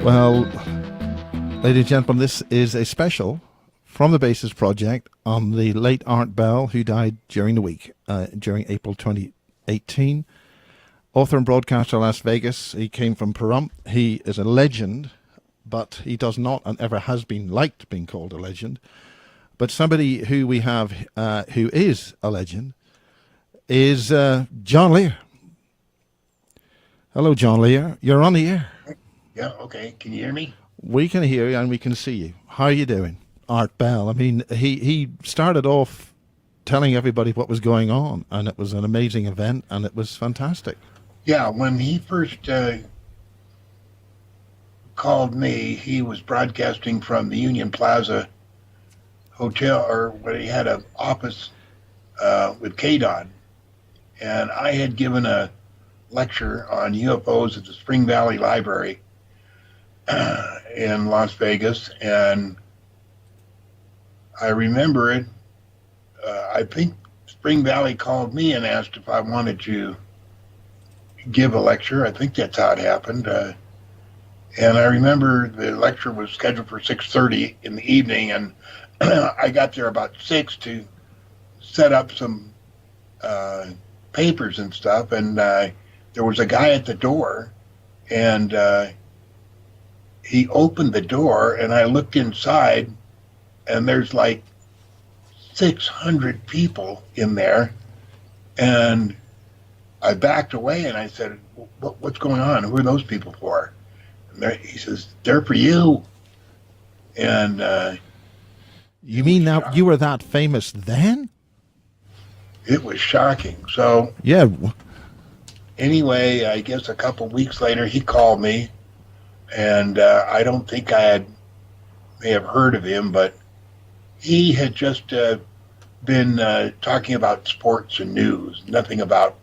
Well, ladies and gentlemen, this is a special from the Basis Project on the late Art Bell, who died during the week, during April 2018. Author and broadcaster, Las Vegas. He came from Pahrump. He is a legend, but he does not and ever has been liked being called a legend. But somebody who we have who is a legend is John Lear. Hello, John Lear. You're on the air. Yeah, okay. Can you hear me? We can hear you and we can see you. How are you doing? Art Bell. I mean, he started off telling everybody what was going on, and it was an amazing event, and it was fantastic. Yeah, when he first called me, he was broadcasting from the Union Plaza Hotel, or where he had an office with KDON. And I had given a lecture on UFOs at the Spring Valley Library in Las Vegas, and I remember it. I think Spring Valley called me and asked if I wanted to give a lecture. I think that's how it happened. And I remember the lecture was scheduled for 6:30 in the evening, and I got there about 6 to set up some papers and stuff, and there was a guy at the door, and he opened the door, and I looked inside, and there's like 600 people in there, and I backed away, and I said, what's going on? Who are those people for? And he says, they're for you. And you mean now you were that famous then? It was shocking. So yeah. Anyway, I guess a couple weeks later, he called me, and I don't think I may have heard of him, but he had just been talking about sports and news, nothing about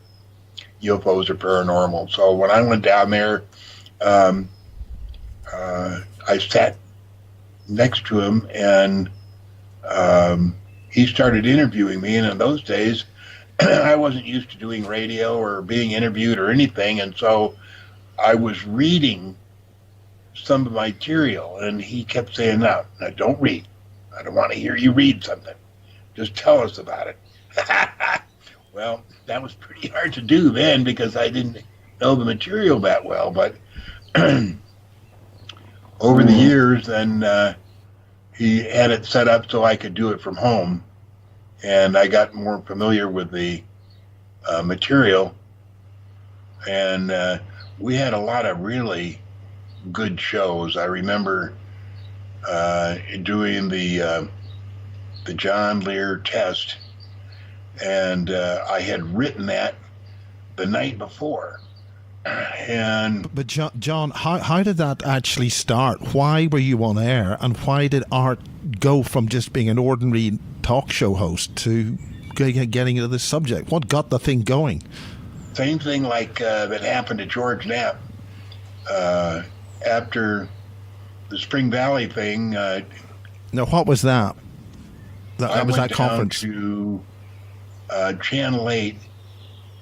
UFOs or paranormal. So when I went down there, I sat next to him, and he started interviewing me. And in those days, I wasn't used to doing radio or being interviewed or anything, and so I was reading some of my material, and he kept saying, now don't read. I don't want to hear you read something. Just tell us about it. Well, that was pretty hard to do then because I didn't know the material that well, but over the years, then he had it set up so I could do it from home, and I got more familiar with the material, and we had a lot of really good shows. I remember doing the John Lear test, and I had written that the night before. But John, how did that actually start? Why were you on air, and why did Art go from just being an ordinary talk show host to getting into this subject? What got the thing going? Same thing like that happened to George Knapp after the Spring Valley thing. Now, what was that? That was that conference. I went down to Channel 8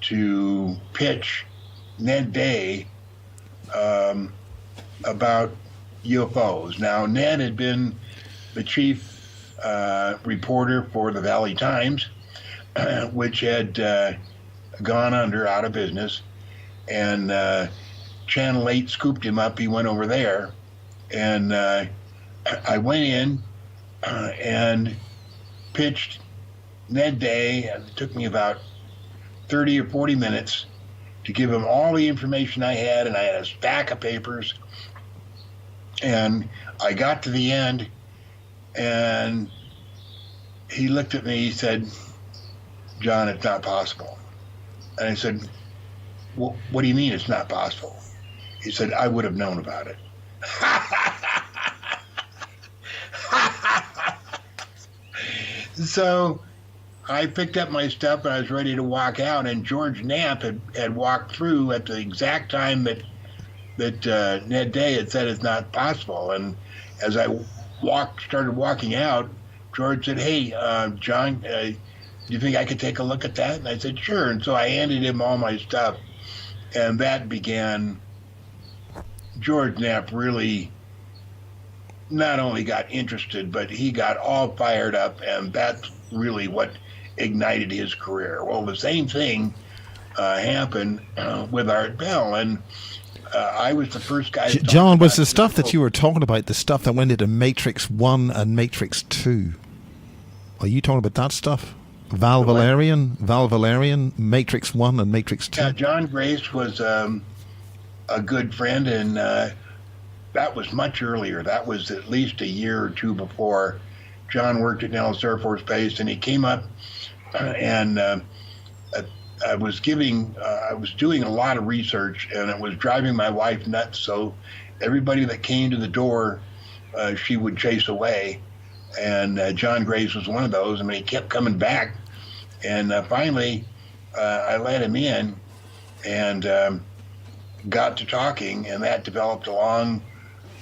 to pitch Ned Day about UFOs. Now, Ned had been the chief reporter for the Valley Times, which had gone out of business, and Channel 8 scooped him up. He went over there, and I went in and pitched Ned Day, and it took me about 30 or 40 minutes to give him all the information I had, and I had a stack of papers, and I got to the end, and he looked at me, he said, John, it's not possible. And I said, well, what do you mean it's not possible? He said, I would have known about it. So I picked up my stuff and I was ready to walk out, and George Knapp had walked through at the exact time that Ned Day had said it's not possible. And as I started walking out, George said, hey, John, do you think I could take a look at that? And I said, sure. And so I handed him all my stuff, and that began George Knapp really not only got interested, but he got all fired up, and that's really what ignited his career. Well, the same thing happened with Art Bell, and I was the first guy. John, was the stuff that you were talking about the stuff that went into Matrix 1 and Matrix 2? Are you talking about that stuff? Val Valerian, Matrix 1 and Matrix 2? Yeah, John Grace was a good friend, and that was much earlier. That was at least a year or two before. John worked at Nellis Air Force Base, and he came up and I was doing a lot of research, and it was driving my wife nuts. So everybody that came to the door, she would chase away. And John Grace was one of those. I mean, he kept coming back. And finally, I let him in and got to talking, and that developed a long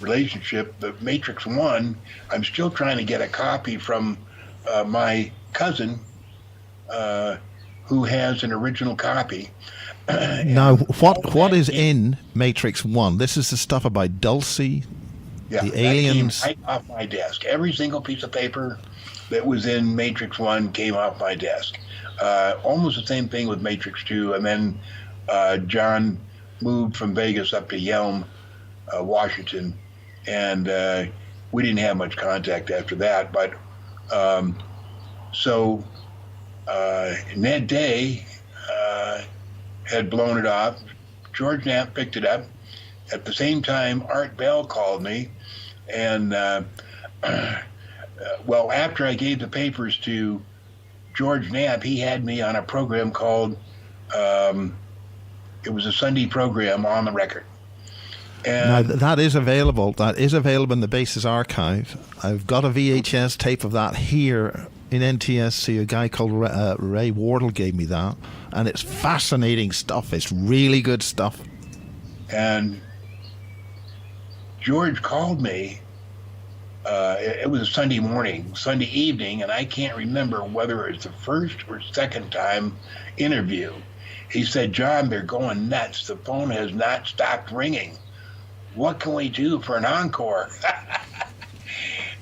relationship. The Matrix 1, I'm still trying to get a copy from my cousin, who has an original copy. Now, what is in Matrix 1? This is the stuff about Dulce, the aliens. That came right off my desk. Every single piece of paper that was in Matrix 1 came off my desk. Almost the same thing with Matrix 2. And then John moved from Vegas up to Yelm, Washington. And we didn't have much contact after that. But so Ned Day had blown it off. George Knapp picked it up. At the same time, Art Bell called me, and well, after I gave the papers to George Knapp, he had me on a program called, it was a Sunday program, On the Record. And now, that is available. That is available in the base's archive. I've got a VHS tape of that here in NTSC. A guy called Ray Wardle gave me that, and it's fascinating stuff. It's really good stuff. And George called me. It was a Sunday morning, Sunday evening, and I can't remember whether it was the first or second time interview. He said, "John, they're going nuts. The phone has not stopped ringing. What can we do for an encore?"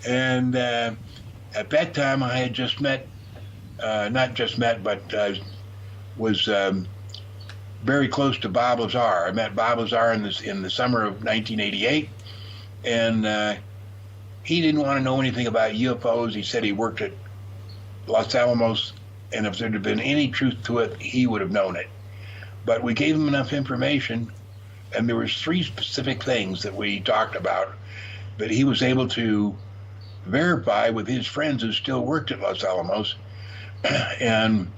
And at that time, I had just met, not just met, but was very close to Bob Lazar. I met Bob Lazar in the summer of 1988, and he didn't want to know anything about UFOs. He said he worked at Los Alamos, and if there had been any truth to it, he would have known it. But we gave him enough information, and there was 3 specific things that we talked about that he was able to verify with his friends who still worked at Los Alamos. And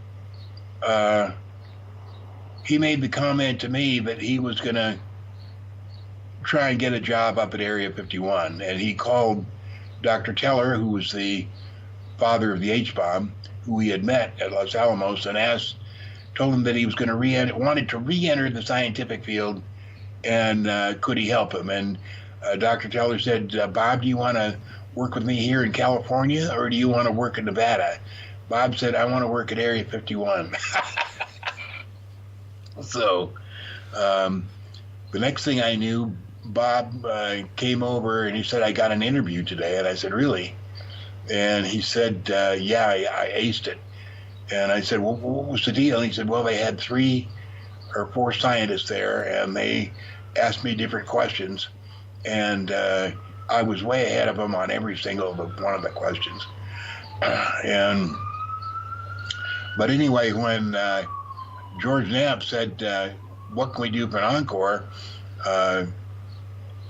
he made the comment to me that he was going to try and get a job up at Area 51. And he called Dr. Teller, who was the father of the H-bomb, who he had met at Los Alamos, and told him that he was going to wanted to re-enter the scientific field, and could he help him? And Dr. Teller said, "Bob, do you want to work with me here in California, or do you want to work in Nevada?" Bob said, "I want to work at Area 51. So the next thing I knew, Bob came over and he said, "I got an interview today." And I said, "Really?" And he said, "Yeah, I aced it." And I said, "Well, what was the deal?" And he said, "Well, they had 3 or 4 scientists there, and they asked me different questions, and I was way ahead of them on every single one of the questions." But anyway, when George Knapp said, "What can we do for an encore?"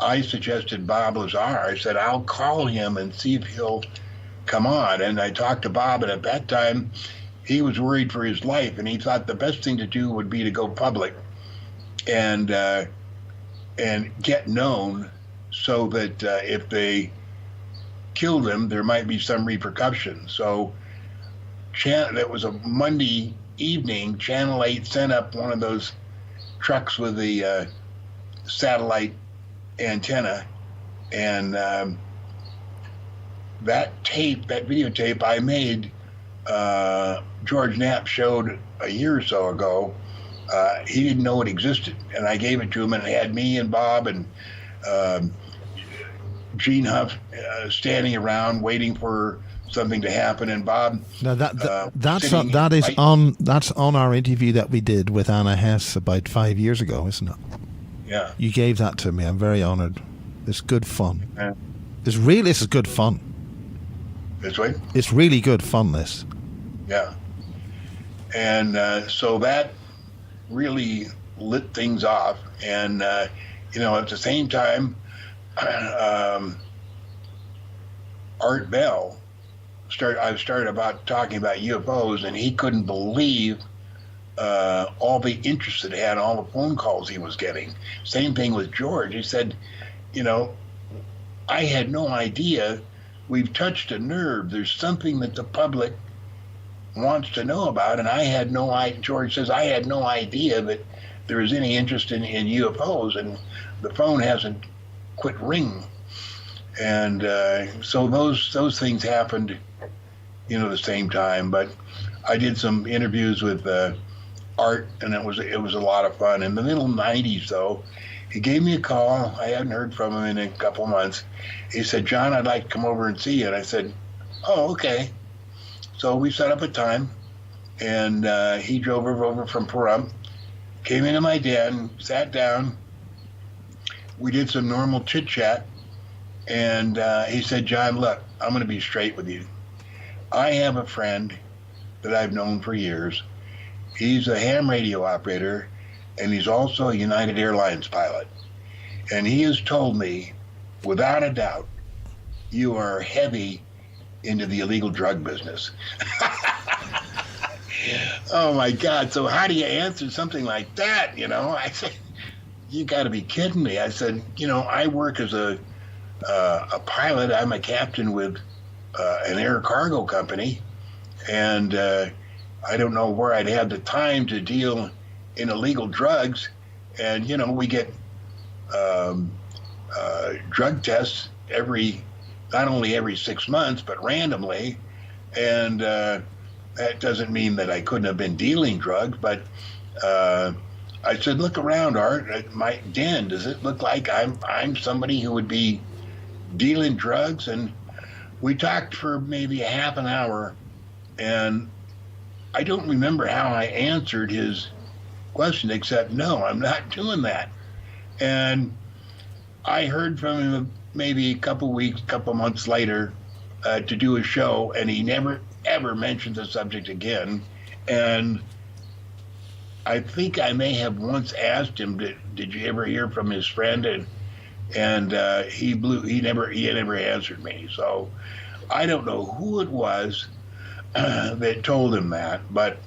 I suggested Bob Lazar. I said, "I'll call him and see if he'll come on." And I talked to Bob, and at that time, he was worried for his life, and he thought the best thing to do would be to go public and get known, so that if they killed him, there might be some repercussions. So that was a Monday evening. Channel 8 sent up one of those trucks with the satellite antenna, and that videotape I made, George Knapp showed a year or so ago. He didn't know it existed, and I gave it to him, and it had me and Bob and um, Gene Huff standing around waiting for something to happen, and Bob Now that's sitting right. that's on our interview that we did with Anna Hess about 5 years ago, isn't it? Yeah. You gave that to me. I'm very honoured. It's good fun. Uh, This is good fun. this way. It's really good fun. This. Yeah. And so that really lit things off. And, at the same time, Art Bell I started about talking about UFOs, and he couldn't believe all the interest it had, all the phone calls he was getting. Same thing with George. He said, I had no idea. We've touched a nerve. There's something that the public wants to know about, and I had no idea. George says, I had no idea that there was any interest in UFOs, and the phone hasn't quit ringing. And so those things happened, the same time. But I did some interviews with Art, and it was a lot of fun. In the middle '90s, though, he gave me a call. I hadn't heard from him in a couple months. He said, John, I'd like to come over and see you. And I said, oh, okay. So we set up a time, and he drove over from Pahrump, came into my den, sat down. We did some normal chit-chat, and he said, John, look, I'm going to be straight with you. I have a friend that I've known for years. He's a ham radio operator, and he's also a United Airlines pilot. And he has told me, without a doubt, you are heavy into the illegal drug business. Oh, my God. So how do you answer something like that? I said, you got to be kidding me. I said, I work as a pilot. I'm a captain with an air cargo company, and I don't know where I'd have the time to deal in illegal drugs. And, we get drug tests not only every 6 months, but randomly. And that doesn't mean that I couldn't have been dealing drugs, but I said, look around, Art, at my den. Does it look like I'm somebody who would be dealing drugs? And we talked for maybe a half an hour, and I don't remember how I answered his question, except, no, I'm not doing that. And I heard from him maybe a couple months later to do a show, and he never, ever mentioned the subject again. And I think I may have once asked him, did you ever hear from his friend? And he never answered me. So I don't know who it was that told him that, but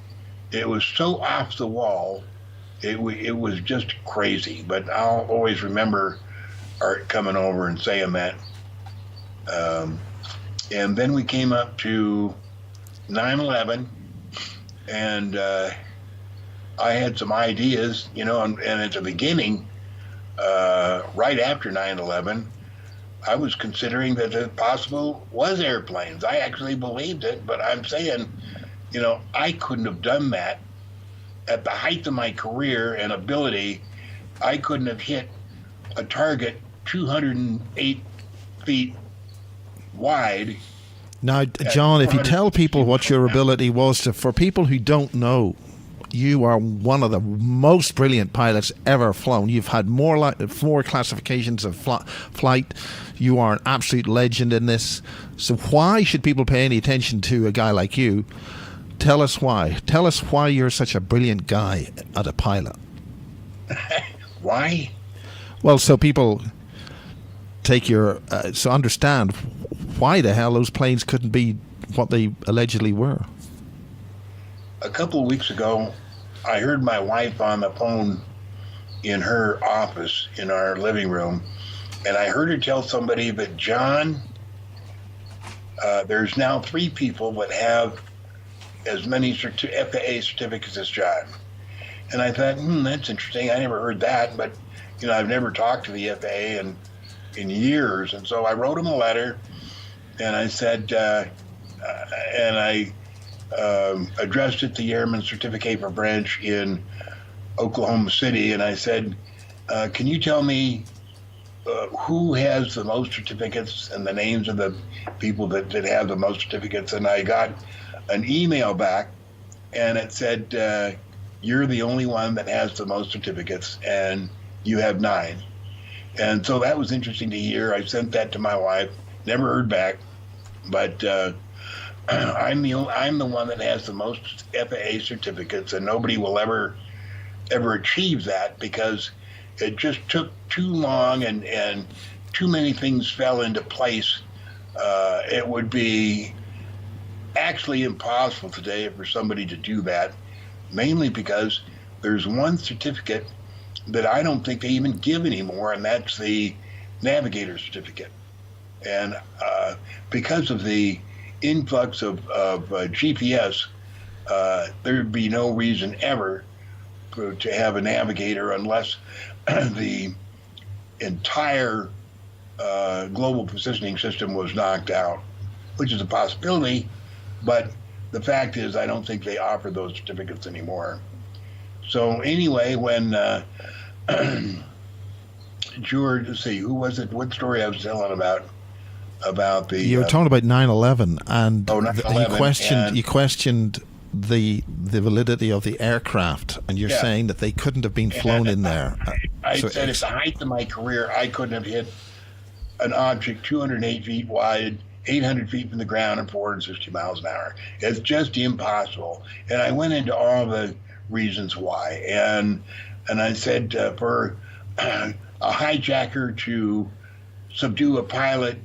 it was so off the wall. It was just crazy. But I'll always remember Art coming over and saying that. And then we came up to 9/11, and I had some ideas, and at the beginning, right after 9/11, I was considering that it possible was airplanes. I actually believed it, but I'm saying, I couldn't have done that at the height of my career and ability. I couldn't have hit a target 208 feet wide. Now, John, if you tell people what your ability was, for people who don't know, you are one of the most brilliant pilots ever flown. You've had more classifications of flight. You are an absolute legend in this. So why should people pay any attention to a guy like you? Tell us why. Tell us why you're such a brilliant guy as a pilot. Why? Well, so people take so understand why the hell those planes couldn't be what they allegedly were. A couple of weeks ago, I heard my wife on the phone in her office in our living room, and I heard her tell somebody that, John, there's now 3 people that have as many FAA certificates as John. And I thought, that's interesting. I never heard that, but I've never talked to the FAA in years. And so I wrote him a letter, and I said, and I addressed it to the Airman Certificate Branch in Oklahoma City, and I said, can you tell me who has the most certificates and the names of the people that have the most certificates. And I got an email back, and it said, you're the only one that has the most certificates, and you have 9. And so that was interesting to hear. I sent that to my wife, never heard back, but I'm the one that has the most FAA certificates, and nobody will ever achieve that because it just took too long and too many things fell into place. It would be actually impossible today for somebody to do that, mainly because there's one certificate that I don't think they even give anymore, and that's the navigator certificate. And because of the influx of GPS, there'd be no reason ever to have a navigator unless the entire global positioning system was knocked out, which is a possibility, but the fact is I don't think they offer those certificates anymore. So anyway, when George, let's see, who was it? What story I was telling about the... You were talking about 9/11, and 9/11, you questioned the validity of the aircraft, and you're saying that they couldn't have been flown in there. I said at the height of my career, I couldn't have hit an object 208 feet wide, 800 feet from the ground, and 460 miles an hour. It's just impossible. And I went into all the reasons why. And I said for a hijacker to subdue a pilot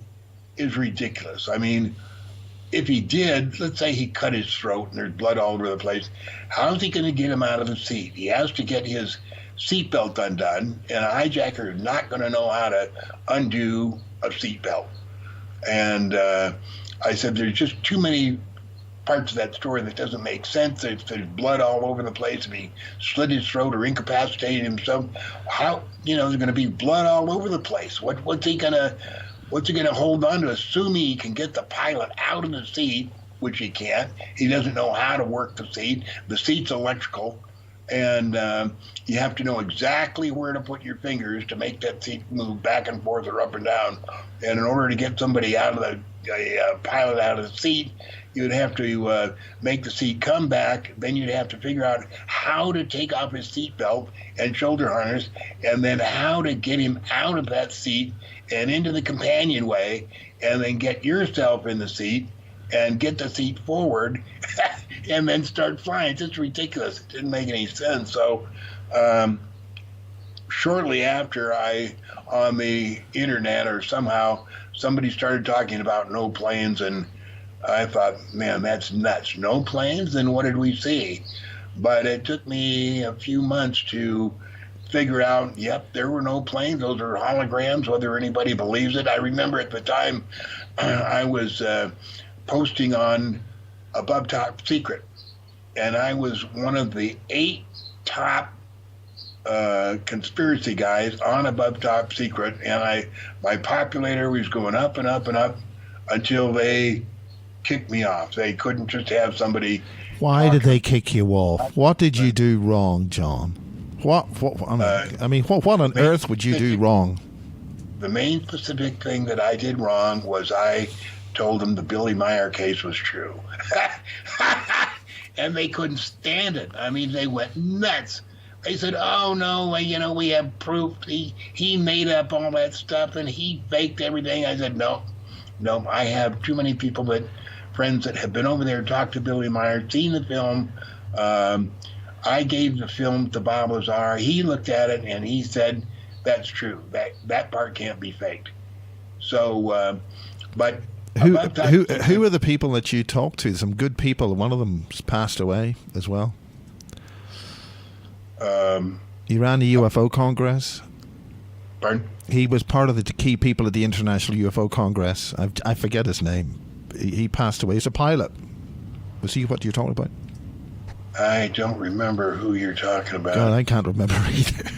is ridiculous. I mean, if he did, let's say he cut his throat and there's blood all over the place, how's he going to get him out of the seat? He has to get his seatbelt undone, and a hijacker is not going to know how to undo a seatbelt. And I said, there's just too many parts of that story that doesn't make sense. There's blood all over the place. If he slit his throat or incapacitated himself, how, there's going to be blood all over the place. What's he going to hold on to, assuming he can get the pilot out of the seat, which he can't. He doesn't know how to work the seat. The seat's electrical, and you have to know exactly where to put your fingers to make that seat move back and forth or up and down. And in order to get somebody out of the pilot out of the seat, you'd have to make the seat come back. Then you'd have to figure out how to take off his seatbelt and shoulder harness, and then how to get him out of that seat and into the companionway, and then get yourself in the seat and get the seat forward and then start flying. It's just ridiculous. It didn't make any sense. So shortly after, on the internet or somehow, somebody started talking about no planes, and I thought, man, that's nuts. No planes? Then what did we see? But it took me a few months to figure out, yep, there were no planes. Those are holograms, whether anybody believes it. I remember at the time I was posting on Above Top Secret, and I was one of the 8 top conspiracy guys on Above Top Secret, and my populator was going up and up and up until they kicked me off. They couldn't just have somebody. Why did they kick you off? What did you do wrong, John? What on earth would you do wrong? The main specific thing that I did wrong was I told them the Billy Meyer case was true. And they couldn't stand it. I mean, they went nuts. They said, oh, no, we have proof. He made up all that stuff, and he faked everything. I said, no, I have too many friends that have been over there, talked to Billy Meyer, seen the film. I gave the film to Bob Lazar. He looked at it, and he said, that's true. That part can't be faked. So, but... Who are the people that you talked to? Some good people. One of them's passed away as well. He ran the UFO Congress. Pardon? He was part of the key people at the International UFO Congress. I forget his name. He passed away. He's a pilot. Was he what you're talking about? I don't remember who you're talking about. God, I can't remember either.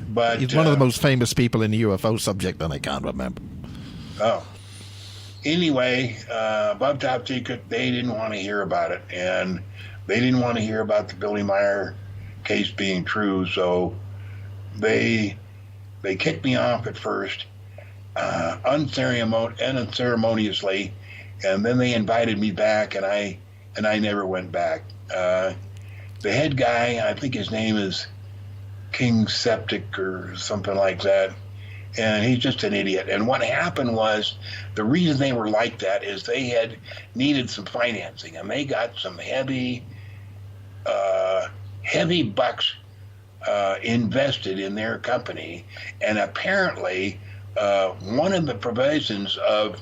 But he's one of the most famous people in the UFO subject, and I can't remember. Oh. Anyway, Above Top Secret, they didn't want to hear about it, and they didn't want to hear about the Billy Meyer case being true, so they They kicked me off at first, unceremoniously, and then they invited me back, and I never went back. The head guy, I think his name is King Septic or something like that, and he's just an idiot. And what happened was, the reason they were like that is they had needed some financing, and they got some heavy bucks invested in their company. And apparently, one of the provisions of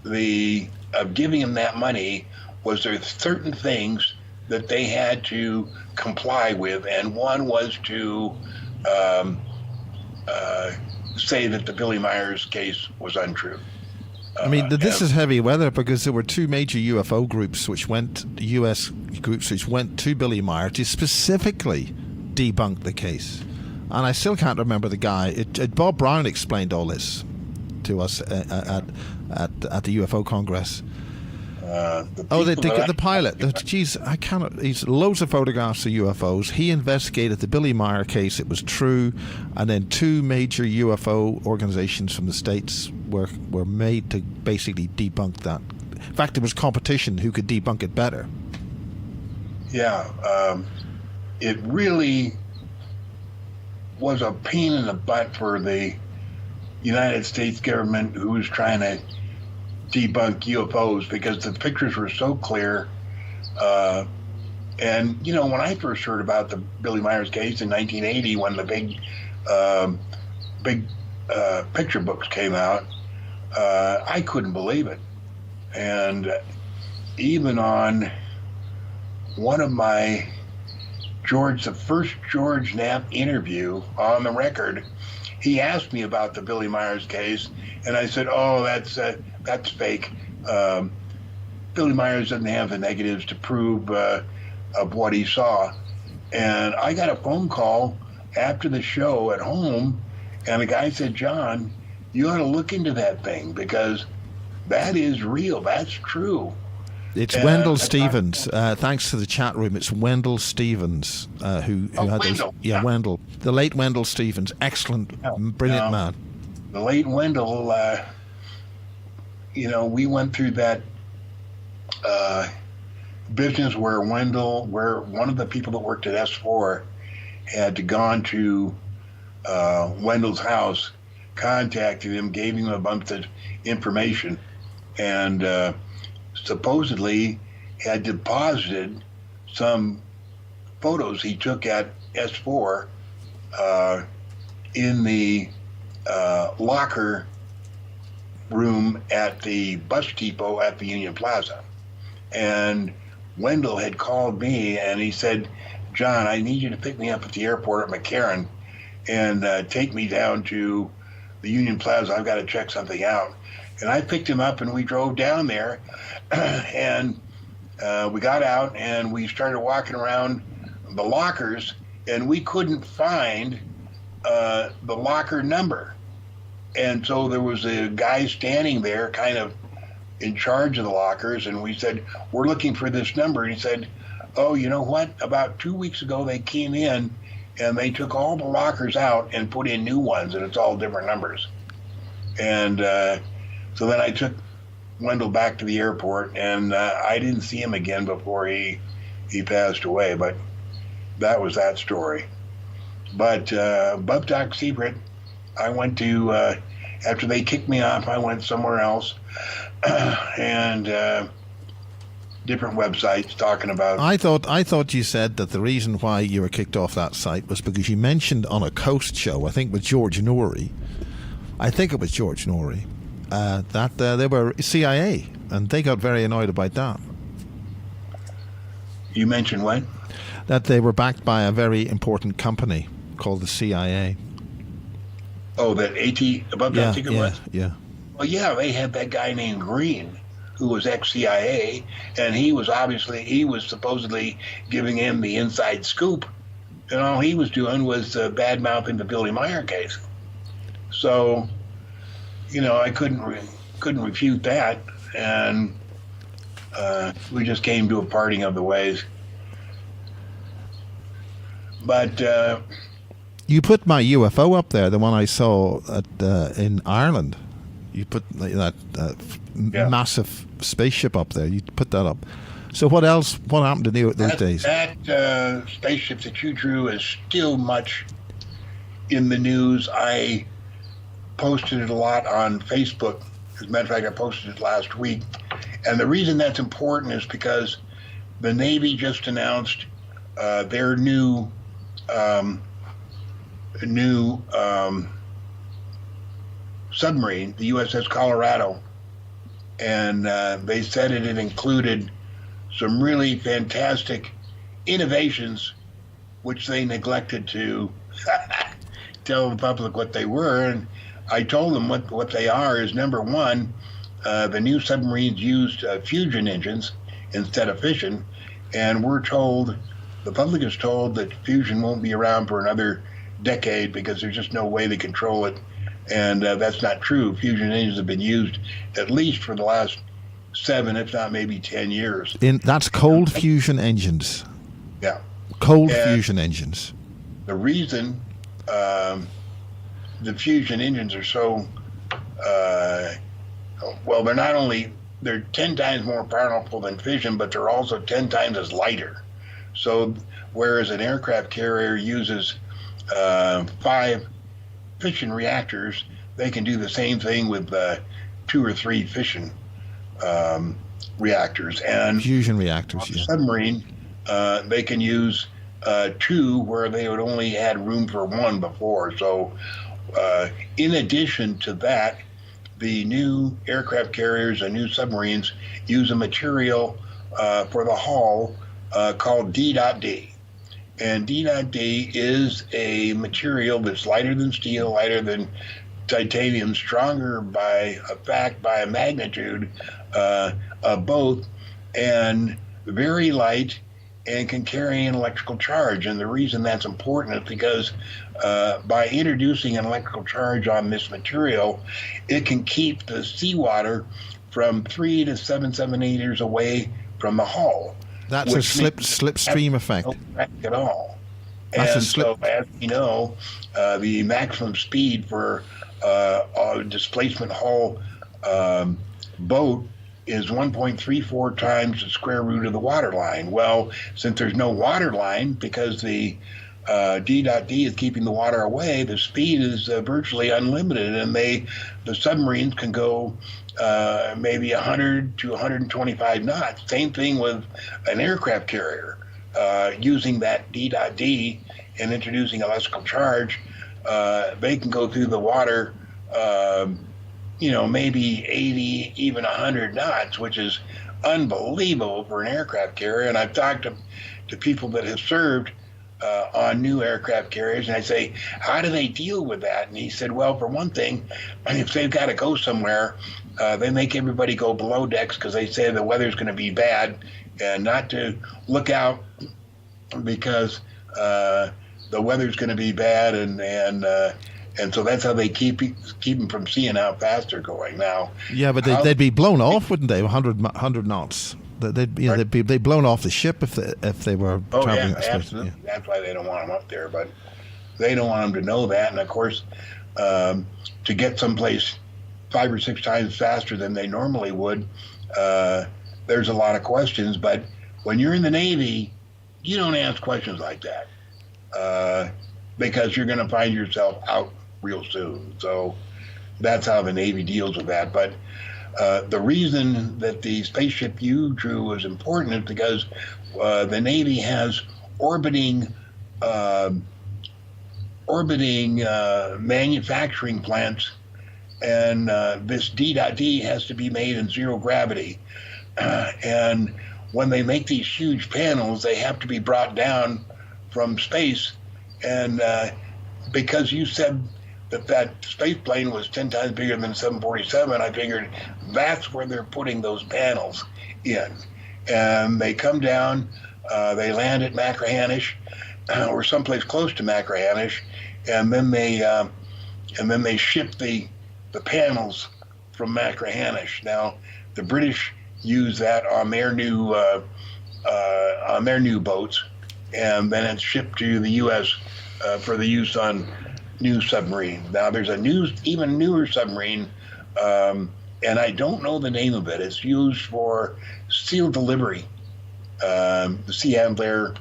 giving them that money was there certain things that they had to comply with, and one was to say that the Billy Myers case was untrue. I mean, this is heavy weather, because there were two major UFO groups U.S. groups which went to Billy Meyer to specifically debunk the case. And I still can't remember the guy. Bob Brown explained all this to us at the UFO Congress. The pilot. I cannot. He's loads of photographs of UFOs. He investigated the Billy Meyer case. It was true, and then two major UFO organizations from the States were made to basically debunk that. In fact, there was competition who could debunk it better. Yeah, it really was a pain in the butt for the United States government, who was trying to debunk UFOs, because the pictures were so clear. And when I first heard about the Billy Myers case in 1980, when the big picture books came out, I couldn't believe it. And even on one of my the first George Knapp interview on the record, he asked me about the Billy Myers case, and I said, "Oh, that's fake. Billy Myers doesn't have the negatives to prove of what he saw." And I got a phone call after the show at home, and the guy said, "John, you ought to look into that thing, because that is real. That's true." It's Wendell Stevens. Thanks to the chat room. It's Wendell Stevens who had those. Yeah, Wendell, the late Wendell Stevens, excellent, brilliant man. The late Wendell. We went through that business where one of the people that worked at S4 had gone to Wendell's house, contacted him, gave him a bunch of information, and supposedly had deposited some photos he took at S4 in the locker room at the bus depot at the Union Plaza. And Wendell had called me, and he said, "John, I need you to pick me up at the airport at McCarran and take me down to the Union Plaza. I've got to check something out." And I picked him up, and we drove down there, and we got out, and we started walking around the lockers, and we couldn't find the locker number. And so there was a guy standing there kind of in charge of the lockers, and we said, "We're looking for this number." And he said, "Oh, you know what? About 2 weeks ago, they came in, and they took all the lockers out and put in new ones, and it's all different numbers." And so then I took Wendell back to the airport, and I didn't see him again before he passed away. But that was that story. But Bub Talk Secret, I went to, after they kicked me off, I went somewhere else, and different websites talking about. I thought you said that the reason why you were kicked off that site was because you mentioned on a Coast show, I think with George Norrie, that they were CIA, and they got very annoyed about that. You mentioned what? That they were backed by a very important company called the CIA. Oh, that Above That Secret was? Yeah. Well, yeah, they had that guy named Green, who was ex-CIA, and he was supposedly giving him the inside scoop, and all he was doing was bad-mouthing the Billy Meyer case. So, I couldn't refute that, and we just came to a parting of the ways. But You put my UFO up there, the one I saw in Ireland. You put that massive spaceship up there. You put that up. So what else? What happened in those days? That spaceship that you drew is still much in the news. I posted it a lot on Facebook. As a matter of fact, I posted it last week. And the reason that's important is because the Navy just announced their new submarine, the USS Colorado, and they said it included some really fantastic innovations, which they neglected to tell the public what they were. And I told them what they are is, number one, the new submarines used fusion engines instead of fission, and we're told, the public is told, that fusion won't be around for another decade because there's just no way to control it. And that's not true. Fusion engines have been used at least for the last 7, if not maybe 10 years. That's cold fusion engines. Yeah. Cold fusion engines. The reason the fusion engines are so, well, they're 10 times more powerful than fission, but they're also 10 times as lighter. So whereas an aircraft carrier uses 5 fission reactors, they can do the same thing with 2 or 3 fission reactors. And fusion reactors, on the submarine, they can use 2 where they would only had room for 1 before. So in addition to that, the new aircraft carriers and new submarines use a material for the hull called D.D. And D.D is a material that's lighter than steel, lighter than titanium, stronger by a magnitude of both, and very light, and can carry an electrical charge. And the reason that's important is because by introducing an electrical charge on this material, it can keep the seawater from 3 to 7 meters away from the hull. That's a slipstream effect. No effect at all. And so, as you know, the maximum speed for a displacement hull boat is 1.34 times the square root of the water line. Well, since there's no water line, because the D.D is keeping the water away, the speed is virtually unlimited, and the submarines can go maybe 100 to 125 knots. Same thing with an aircraft carrier. Using that D.D and introducing electrical charge, they can go through the water maybe 80, even 100 knots, which is unbelievable for an aircraft carrier. And I've talked to people that have served on new aircraft carriers, and I say, how do they deal with that? And he said, well, for one thing, if they've got to go somewhere, they make everybody go below decks because they say the weather's going to be bad, and not to look out because the weather's going to be bad, and so that's how they keep them from seeing how fast they're going. Now, yeah, but they'd be blown off, wouldn't they? 100 knots. They'd be blown off the ship if they were traveling. Yeah, absolutely. Yeah. That's why they don't want them up there, but they don't want them to know that. And of course, to get someplace 5 or 6 times faster than they normally would, there's a lot of questions. But when you're in the Navy, you don't ask questions like that because you're going to find yourself out real soon. So that's how the Navy deals with that. But the reason that the spaceship you drew was important is because the Navy has orbiting manufacturing plants, and this D.D has to be made in 0 gravity. And when they make these huge panels, they have to be brought down from space. And because you said that space plane was 10 times bigger than 747, I figured that's where they're putting those panels in. And they come down, they land at Machrihanish, or someplace close to Machrihanish, and then they ship the panels from Machrihanish. Now, the British use that on their new boats, and then it's shipped to the U.S. For the use on new submarines. Now there's a even newer submarine, and I don't know the name of it. It's used for SEAL delivery, the Sea and Lear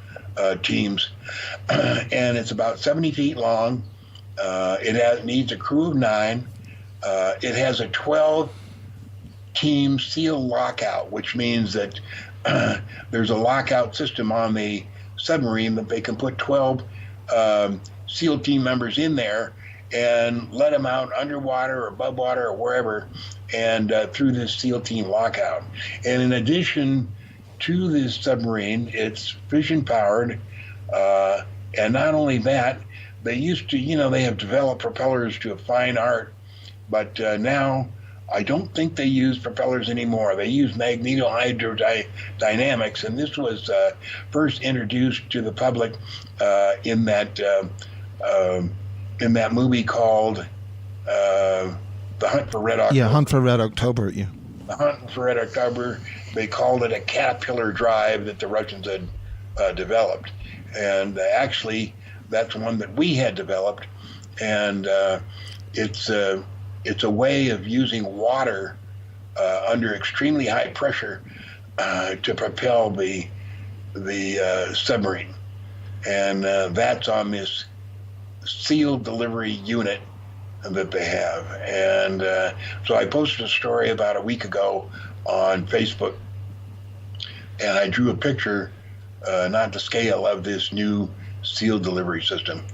teams, and it's about 70 feet long. It needs a crew of 9. It has a 12-team SEAL lockout, which means that there's a lockout system on the submarine that they can put 12 SEAL team members in there and let them out underwater or above water or wherever, and through this SEAL team lockout. And in addition to this submarine, it's fission powered, and not only that, they used to, they have developed propellers to a fine art, but now I don't think they use propellers anymore. They use magnetohydrodynamics, and this was first introduced to the public in that movie called The Hunt for Red October. Yeah, Hunt for Red October. Yeah. The Hunt for Red October. They called it a caterpillar drive that the Russians had developed, and actually that's one that we had developed, and it's a way of using water under extremely high pressure to propel the submarine, and that's on this SEAL delivery unit that they have. And so I posted a story about a week ago on Facebook, and I drew a picture, not to scale, of this new SEAL delivery system.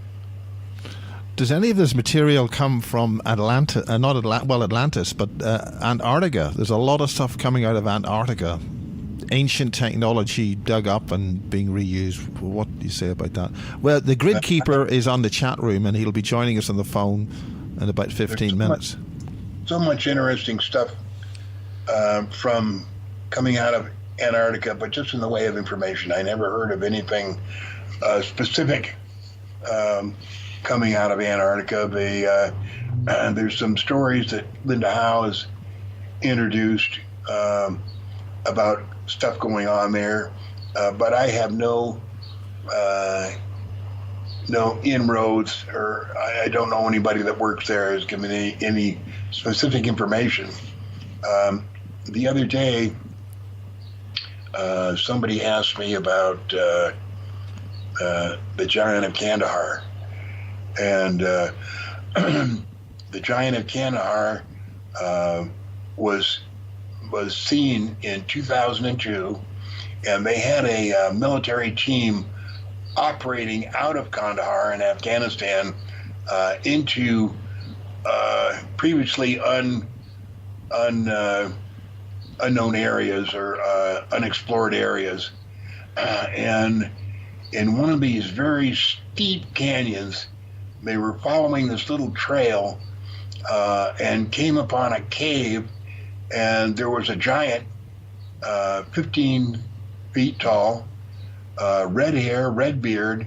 Does any of this material come from Atlantis, but Antarctica? There's a lot of stuff coming out of Antarctica. Ancient technology dug up and being reused. What do you say about that? Well, the Grid Keeper is on the chat room, and he'll be joining us on the phone in about 15 minutes. So much interesting stuff from coming out of Antarctica, but just in the way of information. I never heard of anything specific coming out of Antarctica. There's some stories that Linda Howe has introduced about stuff going on there, but I have no inroads, or I don't know anybody that works there has given any specific information. The other day, somebody asked me about the Giant of Kandahar, and the Giant of Kandahar was seen in 2002, and they had a military team operating out of Kandahar in Afghanistan into previously unknown areas or unexplored areas, and in one of these very steep canyons, they were following this little trail and came upon a cave, and there was a giant, 15 feet tall, red hair, red beard,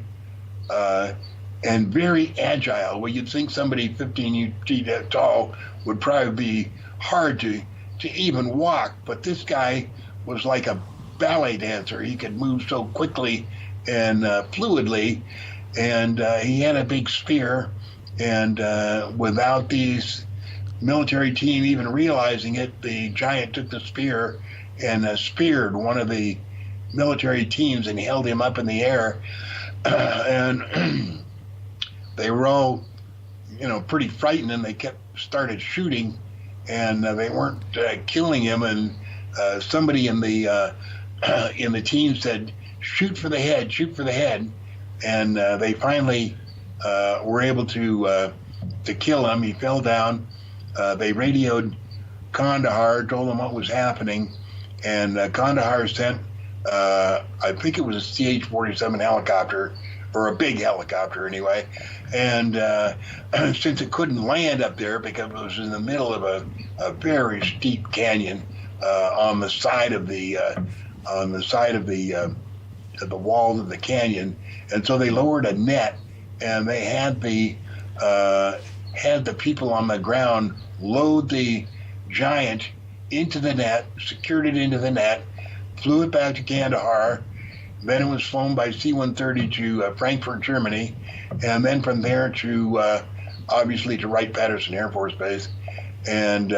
and very agile. Well, you'd think somebody 15 feet tall would probably be hard to even walk, but this guy was like a ballet dancer. He could move so quickly and fluidly, and he had a big spear, and without these military team even realizing it, the giant took the spear and speared one of the military teams and held him up in the air, and they were all, pretty frightened, and they started shooting, and they weren't killing him, and somebody in the team said, shoot for the head, and they finally were able to kill him. He fell down. They radioed Kandahar, told them what was happening, and Kandahar sent, I think it was a CH-47 helicopter, or a big helicopter anyway, and since it couldn't land up there because it was in the middle of a very steep canyon on the side of the walls of the canyon, and so they lowered a net, and they had the people on the ground load the giant into the net, secured it into the net, flew it back to Kandahar. Then it was flown by C-130 to Frankfurt, Germany, and then from there to obviously to Wright-Patterson Air Force Base, and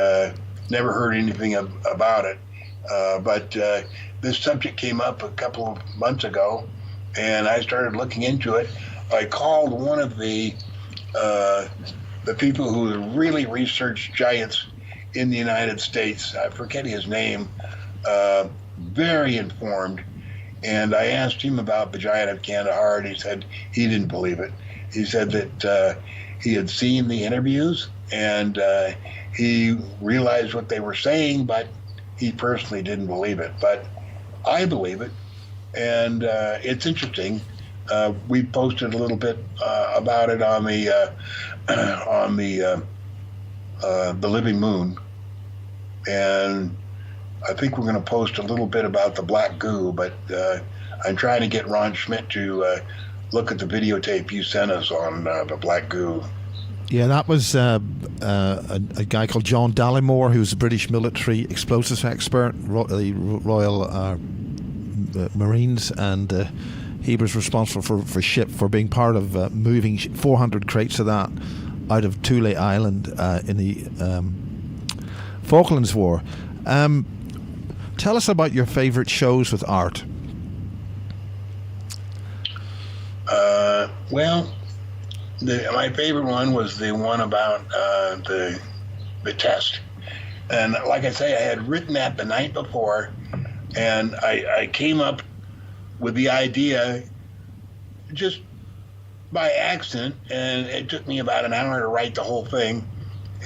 never heard anything about it. But this subject came up a couple of months ago, and I started looking into it. I called one of the people who really researched giants in the United States. I forget his name. Very informed. And I asked him about the giant of Kandahar, and he said he didn't believe it. He said that he had seen the interviews, and he realized what they were saying, but he personally didn't believe it. But I believe it, and it's interesting. We posted a little bit about it on the Living Moon, and I think we're going to post a little bit about the black goo, but I'm trying to get Ron Schmidt to look at the videotape you sent us on the black goo. Yeah, that was a guy called John Dallimore, who's a British military explosives expert, the Royal Marines, and he was responsible for being part of moving 400 crates of that out of Thule Island in the Falklands War. Tell us about your favourite shows with art. Well, my favorite one was the one about the test. And like I say, I had written that the night before, and I came up with the idea just by accident, and it took me about an hour to write the whole thing,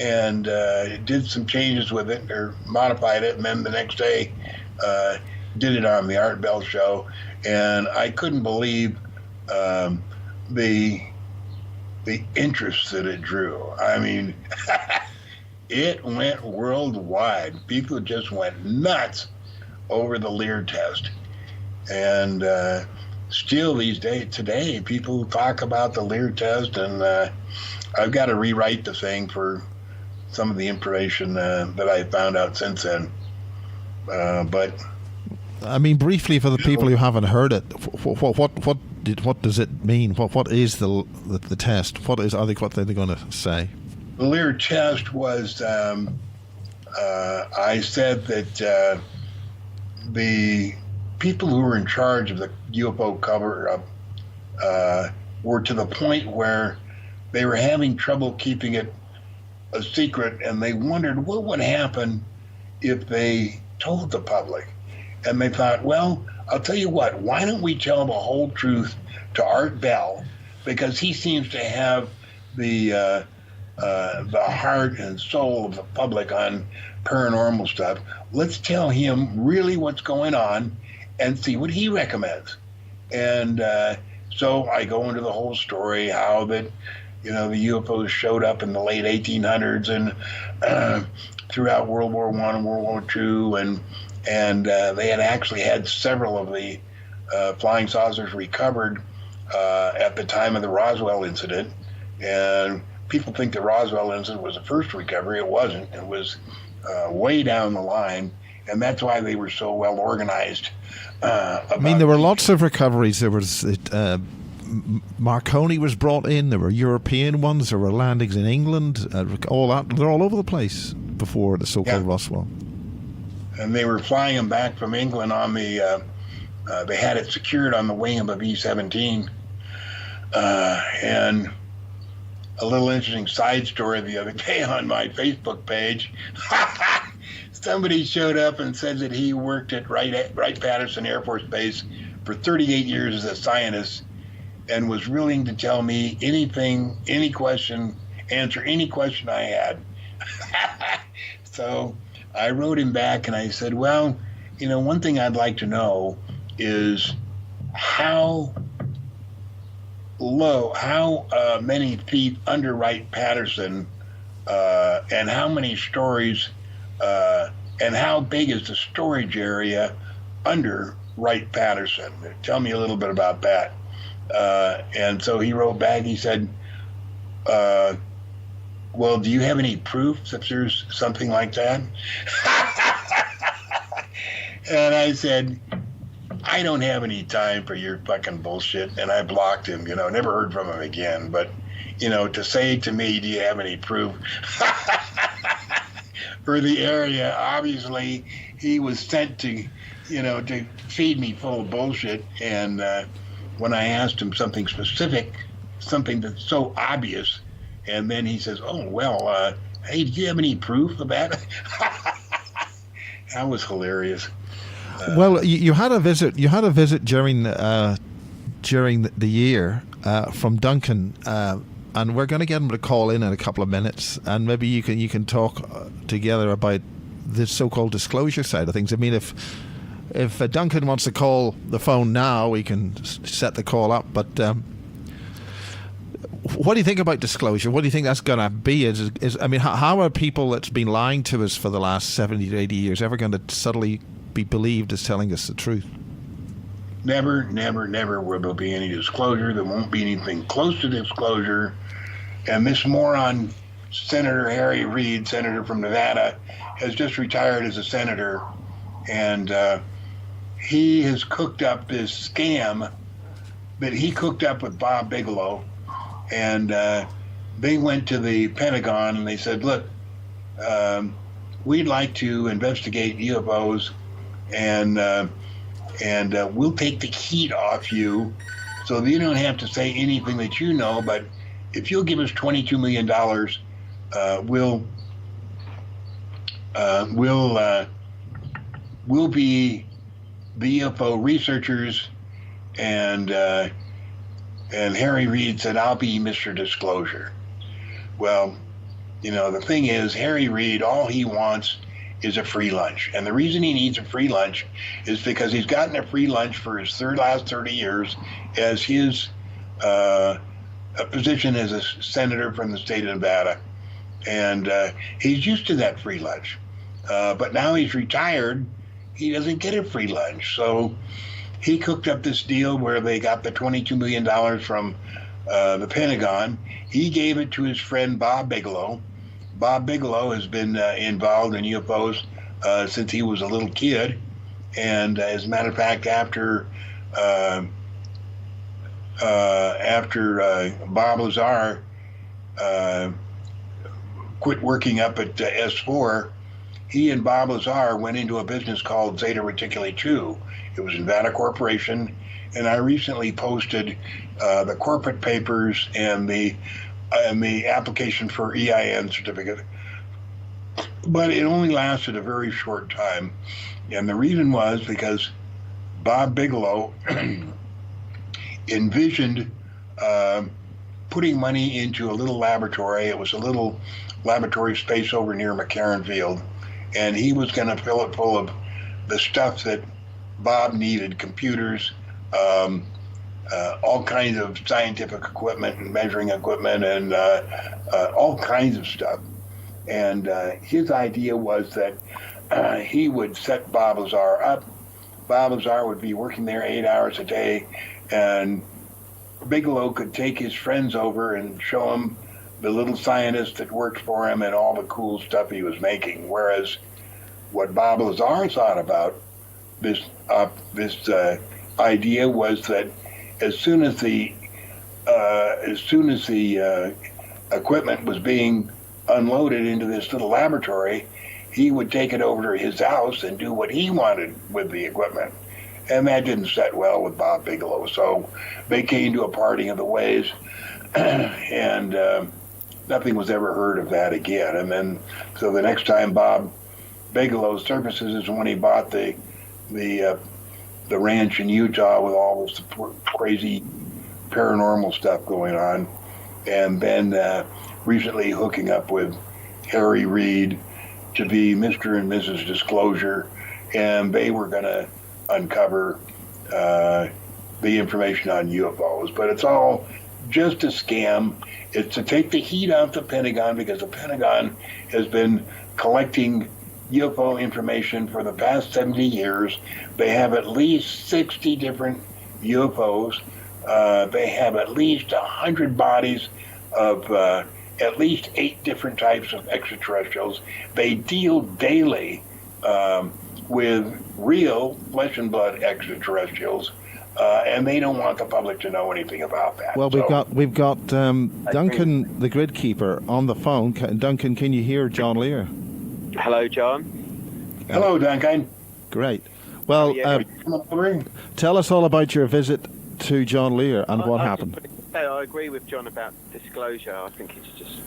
and did some changes with it or modified it, and then the next day did it on the Art Bell show, and I couldn't believe the interest that it drew. I mean, it went worldwide. People just went nuts over the Lear test, and still today, people talk about the Lear test, and I've got to rewrite the thing for some of the information that I found out since then. But I mean, briefly for the people who haven't heard it, what does it mean? What is the test? What are they going to say? The Lear test was I said that the people who were in charge of the UFO cover-up were to the point where they were having trouble keeping it a secret, and they wondered what would happen if they told the public. And they thought, well, I'll tell you what, why don't we tell the whole truth to Art Bell, because he seems to have the heart and soul of the public on paranormal stuff. Let's tell him really what's going on and see what he recommends. And so I go into the whole story, how that, the UFOs showed up in the late 1800s and throughout World War I and World War II, and they had actually had several of the flying saucers recovered at the time of the Roswell incident. And people think the Roswell incident was the first recovery. It wasn't. It was way down the line, and that's why they were so well organized. I mean, there were lots of recoveries. There was Marconi was brought in. There were European ones. There were landings in England. All that. They're all over the place before the so-called Roswell. And they were flying them back from England on the. They had it secured on the wing of a B-17. And a little interesting side story the other day on my Facebook page. Somebody showed up and said that he worked at Wright-Patterson Air Force Base for 38 years as a scientist, and was willing to tell me anything, answer any question I had. So I wrote him back and I said, well, one thing I'd like to know is how many feet under Wright-Patterson, and how many stories, and how big is the storage area under Wright-Patterson? Tell me a little bit about that. And so he wrote back, he said, well, do you have any proof that there's something like that? And I said, I don't have any time for your fucking bullshit. And I blocked him, never heard from him again. But, to say to me, do you have any proof for the area? Obviously, he was sent to, to feed me full of bullshit. And when I asked him something specific, something that's so obvious, and then he says, oh, well, hey, do you have any proof of that? That was hilarious. Well, you had a visit. You had a visit during the year from Duncan, and we're going to get him to call in a couple of minutes, and maybe you can talk together about the so-called disclosure side of things. I mean, if Duncan wants to call the phone now, we can set the call up. But what do you think about disclosure? What do you think that's going to be? I mean, how are people that's been lying to us for the last 70 to 80 years ever going to suddenly be believed as telling us the truth? Never, never, never will there be any disclosure. There won't be anything close to disclosure. And this moron, Senator Harry Reid, senator from Nevada, has just retired as a senator. And he has cooked up this scam that he cooked up with Bob Bigelow. And they went to the Pentagon and they said, look, we'd like to investigate UFOs, and we'll take the heat off you so that you don't have to say anything that you know, but if you'll give us $22 million, we'll be the UFO researchers. And Harry Reid said, I'll be Mr. Disclosure. Well, the thing is, Harry Reid, all he wants is a free lunch. And the reason he needs a free lunch is because he's gotten a free lunch for his last 30 years as his position as a senator from the state of Nevada. And he's used to that free lunch. But now he's retired, he doesn't get a free lunch. So he cooked up this deal where they got the $22 million from the Pentagon. He gave it to his friend Bob Bigelow. Bob Bigelow has been involved in UFOs since he was a little kid. And as a matter of fact, after Bob Lazar quit working up at S4, he and Bob Lazar went into a business called Zeta Reticuli 2. It was Nevada Corporation, and I recently posted the corporate papers and the application for EIN certificate. But it only lasted a very short time, and the reason was because Bob Bigelow envisioned putting money into a little laboratory. It was a little laboratory space over near McCarran Field, and he was going to fill it full of the stuff that Bob needed: computers, all kinds of scientific equipment and measuring equipment, and all kinds of stuff. And his idea was that he would set Bob Lazar up. Bob Lazar would be working there 8 hours a day, and Bigelow could take his friends over and show them the little scientist that worked for him and all the cool stuff he was making. Whereas what Bob Lazar thought about this idea was that as soon as the equipment was being unloaded into this little laboratory, he would take it over to his house and do what he wanted with the equipment. And that didn't set well with Bob Bigelow. So they came to a parting of the ways, and nothing was ever heard of that again. And then, so the next time Bob Bigelow surfaces is when he bought the ranch in Utah with all this crazy paranormal stuff going on, and then recently hooking up with Harry Reid to be Mr. and Mrs. Disclosure, and they were going to uncover the information on UFOs. But it's all just a scam. It's to take the heat off the Pentagon, because the Pentagon has been collecting UFO information for the past 70 years. They have at least 60 different UFOs. They have at least 100 bodies of at least 8 different types of extraterrestrials. They deal daily with real flesh and blood extraterrestrials, and they don't want the public to know anything about that. Well, we've got Duncan, the grid keeper, on the phone. Duncan, can you hear John Lear? Hello, John. Hello, Duncan. Great. Well, tell us all about your visit to John Lear and what happened. I agree with John about disclosure. I think it's just...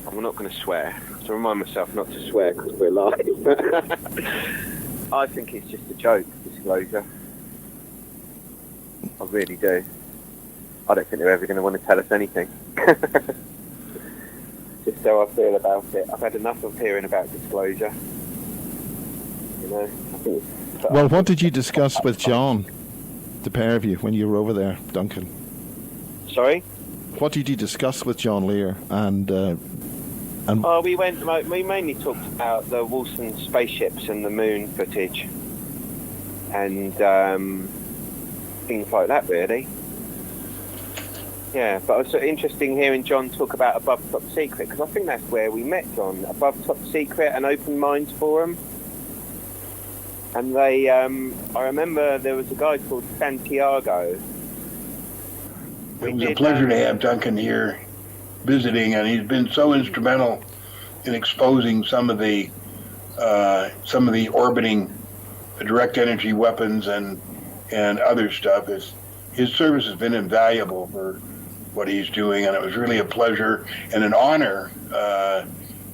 I'm not going to swear. To remind myself not to swear because we're live. I think it's just a joke, disclosure. I really do. I don't think they're ever going to want to tell us anything. Just how I feel about it. I've had enough of hearing about disclosure. You know, I think well, what did you discuss with John, the pair of you, when you were over there, Duncan? Sorry? What did you discuss with John Lear and we mainly talked about the Wilson spaceships and the moon footage and things like that, really. Yeah, but it was sort of interesting hearing John talk about Above Top Secret, because I think that's where we met John, Above Top Secret and Open Minds Forum. And they, I remember there was a guy called Santiago. It was a pleasure to have Duncan here visiting, and he's been so instrumental in exposing some of the orbiting direct energy weapons and other stuff. His service has been invaluable for what he's doing, and it was really a pleasure and an honor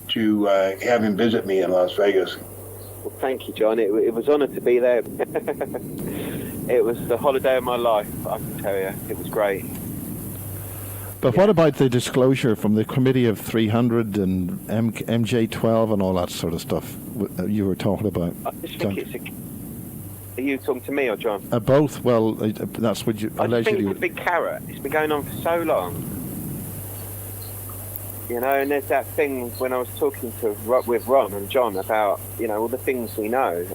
to have him visit me in Las Vegas. Well, thank you, John. It was an honour to be there. It was the holiday of my life, I can tell you. It was great. But what about the disclosure from the Committee of 300 and MJ12 and all that sort of stuff you were talking about? I just think are you talking to me or John? Both. Well, that's what you allegedly... I think it's a big carrot. It's been going on for so long. You know, and there's that thing when I was talking with Ron and John about, you know, all the things we know.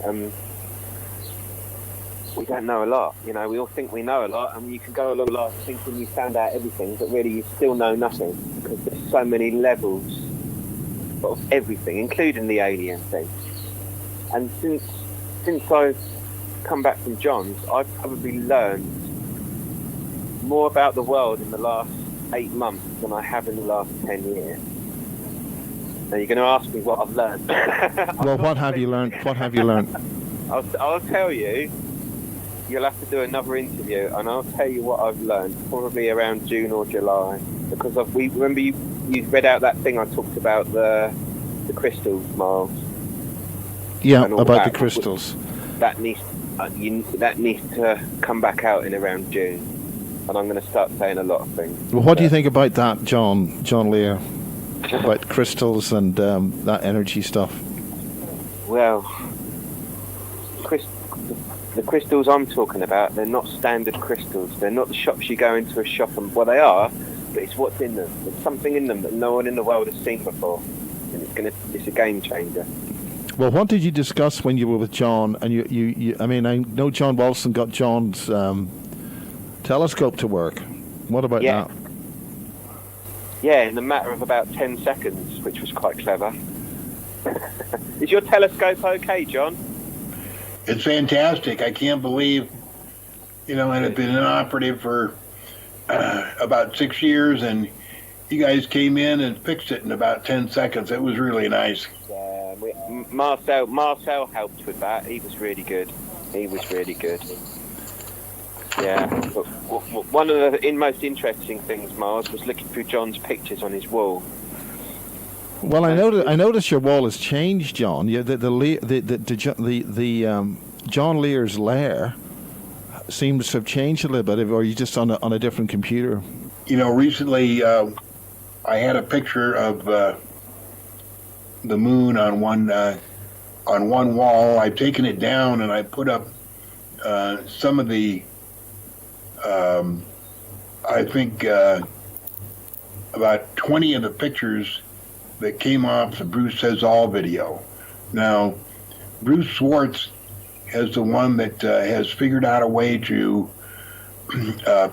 We don't know a lot. You know, we all think we know a lot, and you can go along life thinking you found out everything, but really you still know nothing, because there's so many levels of everything, including the alien thing. And since I've come back from John's, I've probably learned more about the world in the last 8 months than I have in the last 10 years. Now you're going to ask me what I've learned. Well, what have you learned? What have you learned? I'll tell you. You'll have to do another interview, and I'll tell you what I've learned, probably around June or July, because remember you read out that thing I talked about, the crystals, Miles. Yeah, about the crystals. That needs to come back out in around June, and I'm going to start saying a lot of things. Well, what do you think about that, John Lear, about crystals and that energy stuff? Well, the crystals I'm talking about, they're not standard crystals. They're not the shops you go into a shop and... Well, they are, but it's what's in them. There's something in them that no one in the world has seen before. And it's a game changer. Well, what did you discuss when you were with John? And you I mean, I know John Walston got John's telescope to work. What about that? Yeah, in a matter of about 10 seconds, which was quite clever. Is your telescope okay, John? It's fantastic. I can't believe, you know, it had been inoperative for about 6 years, and you guys came in and fixed it in about 10 seconds. It was really nice. Yeah, Marcel helped with that. He was really good. Yeah. But one of the most interesting things, Mars, was looking through John's pictures on his wall. Well, I noticed your wall has changed, John. John Lear's lair seems to have changed a little bit. Or are you just on a different computer? You know, recently I had a picture of the moon on one wall. I've taken it down and I put up some of the I think about 20 of the pictures that came off the Bruce Says All video. Now, Bruce Swartz is the one that has figured out a way to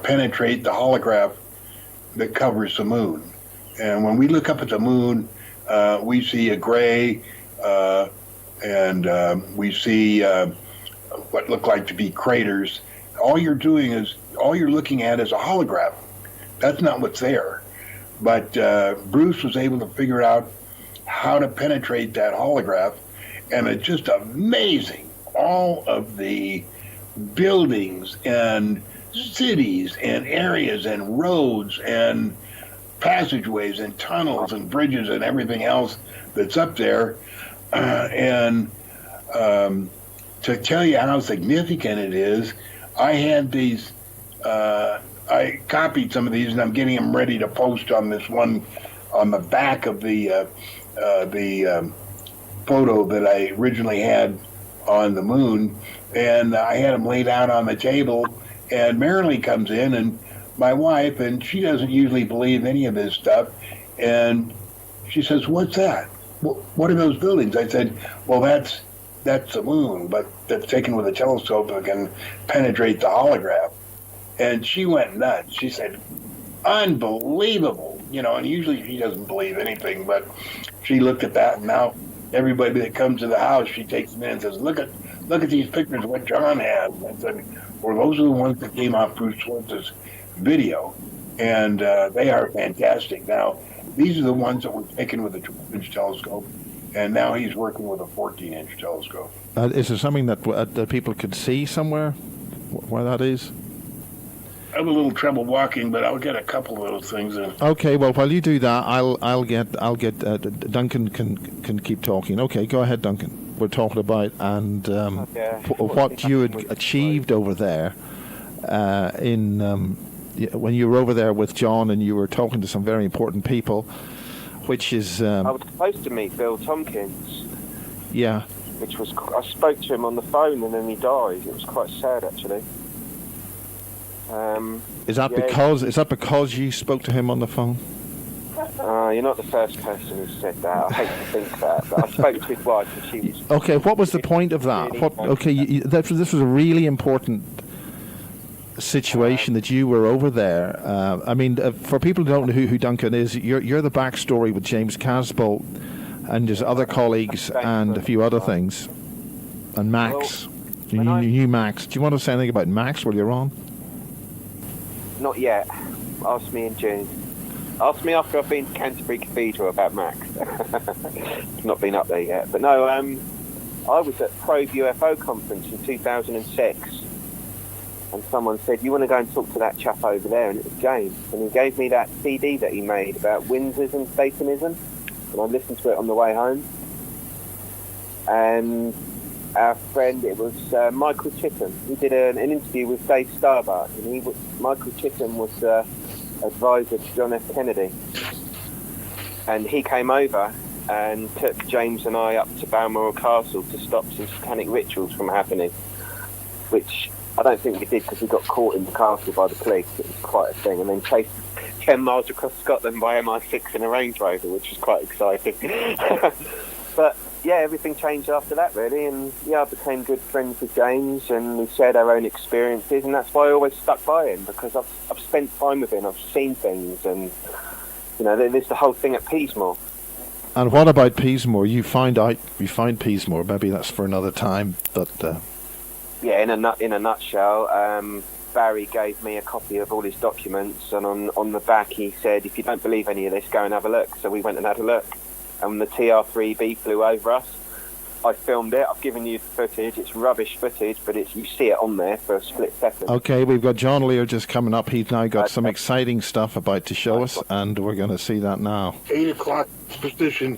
penetrate the holograph that covers the moon. And when we look up at the moon, we see a gray and we see what look like to be craters. All you're looking at is a holograph. That's not what's there. But Bruce was able to figure out how to penetrate that holograph, and it's just amazing. All of the buildings and cities and areas and roads and passageways and tunnels and bridges and everything else that's up there. And to tell you how significant it is, I had these, I copied some of these, and I'm getting them ready to post on this one on the back of the photo that I originally had on the moon. And I had them laid out on the table, and Marilee comes in, and my wife, and she doesn't usually believe any of this stuff, and she says, "What's that? What are those buildings?" I said, "Well, that's the moon, but that's taken with a telescope that can penetrate the holograph." And she went nuts. She said, "Unbelievable." And usually she doesn't believe anything, but she looked at that, and now everybody that comes to the house, she takes them in and says, look at these pictures of what John has. And I said, well, those are the ones that came off Bruce Schwartz's video, and they are fantastic. Now, these are the ones that were taken with a 12-inch telescope, and now he's working with a 14-inch telescope. Is there something that people could see somewhere where that is? I have a little trouble walking, but I'll get a couple of those things in. Okay, well, while you do that, I'll get Duncan can keep talking. Okay, go ahead, Duncan. We're talking about what you had achieved over there when you were over there with John, and you were talking to some very important people, which is I was supposed to meet Bill Tompkins. Yeah. I spoke to him on the phone, and then he died. It was quite sad, actually. Is that because you spoke to him on the phone? You're not the first person who said that. I hate to think that, but I spoke to his wife, and she was... Okay, what was the point of that? This was a really important situation that you were over there. For people who don't know who Duncan is, you're the backstory with James Casbolt and his other colleagues and a few other things. And Max. You knew Max. Do you want to say anything about Max while you're on? Not yet. Ask me in June. Ask me after I've been to Canterbury Cathedral about Max. I've not been up there yet. But no, I was at Probe UFO conference in 2006, and someone said, "You want to go and talk to that chap over there?" And it was James. And he gave me that CD that he made about Windsism, Satanism, and I listened to it on the way home. And our friend, it was Michael Chittum. He did an interview with Dave Starbuck, and Michael Chittum was advisor to John F. Kennedy. And he came over and took James and I up to Balmoral Castle to stop some satanic rituals from happening, which I don't think we did because we got caught in the castle by the police. It was quite a thing. And then chased 10 miles across Scotland by MI6 in a Range Rover, which was quite exciting. But yeah, everything changed after that, really, and I became good friends with James, and we shared our own experiences, and that's why I always stuck by him, because I've spent time with him, I've seen things, and there's the whole thing at Peasmore. And what about Peasmore? You find Peasmore. Maybe that's for another time, but yeah, in a nutshell, Barry gave me a copy of all his documents, and on the back he said, "If you don't believe any of this, go and have a look." So we went and had a look. And when the TR-3B flew over us, I filmed it. I've given you the footage. It's rubbish footage, but you see it on there for a split second. Okay, we've got John Lear just coming up. He's now got some exciting stuff about to show us, and we're going to see that now. 8 o'clock position.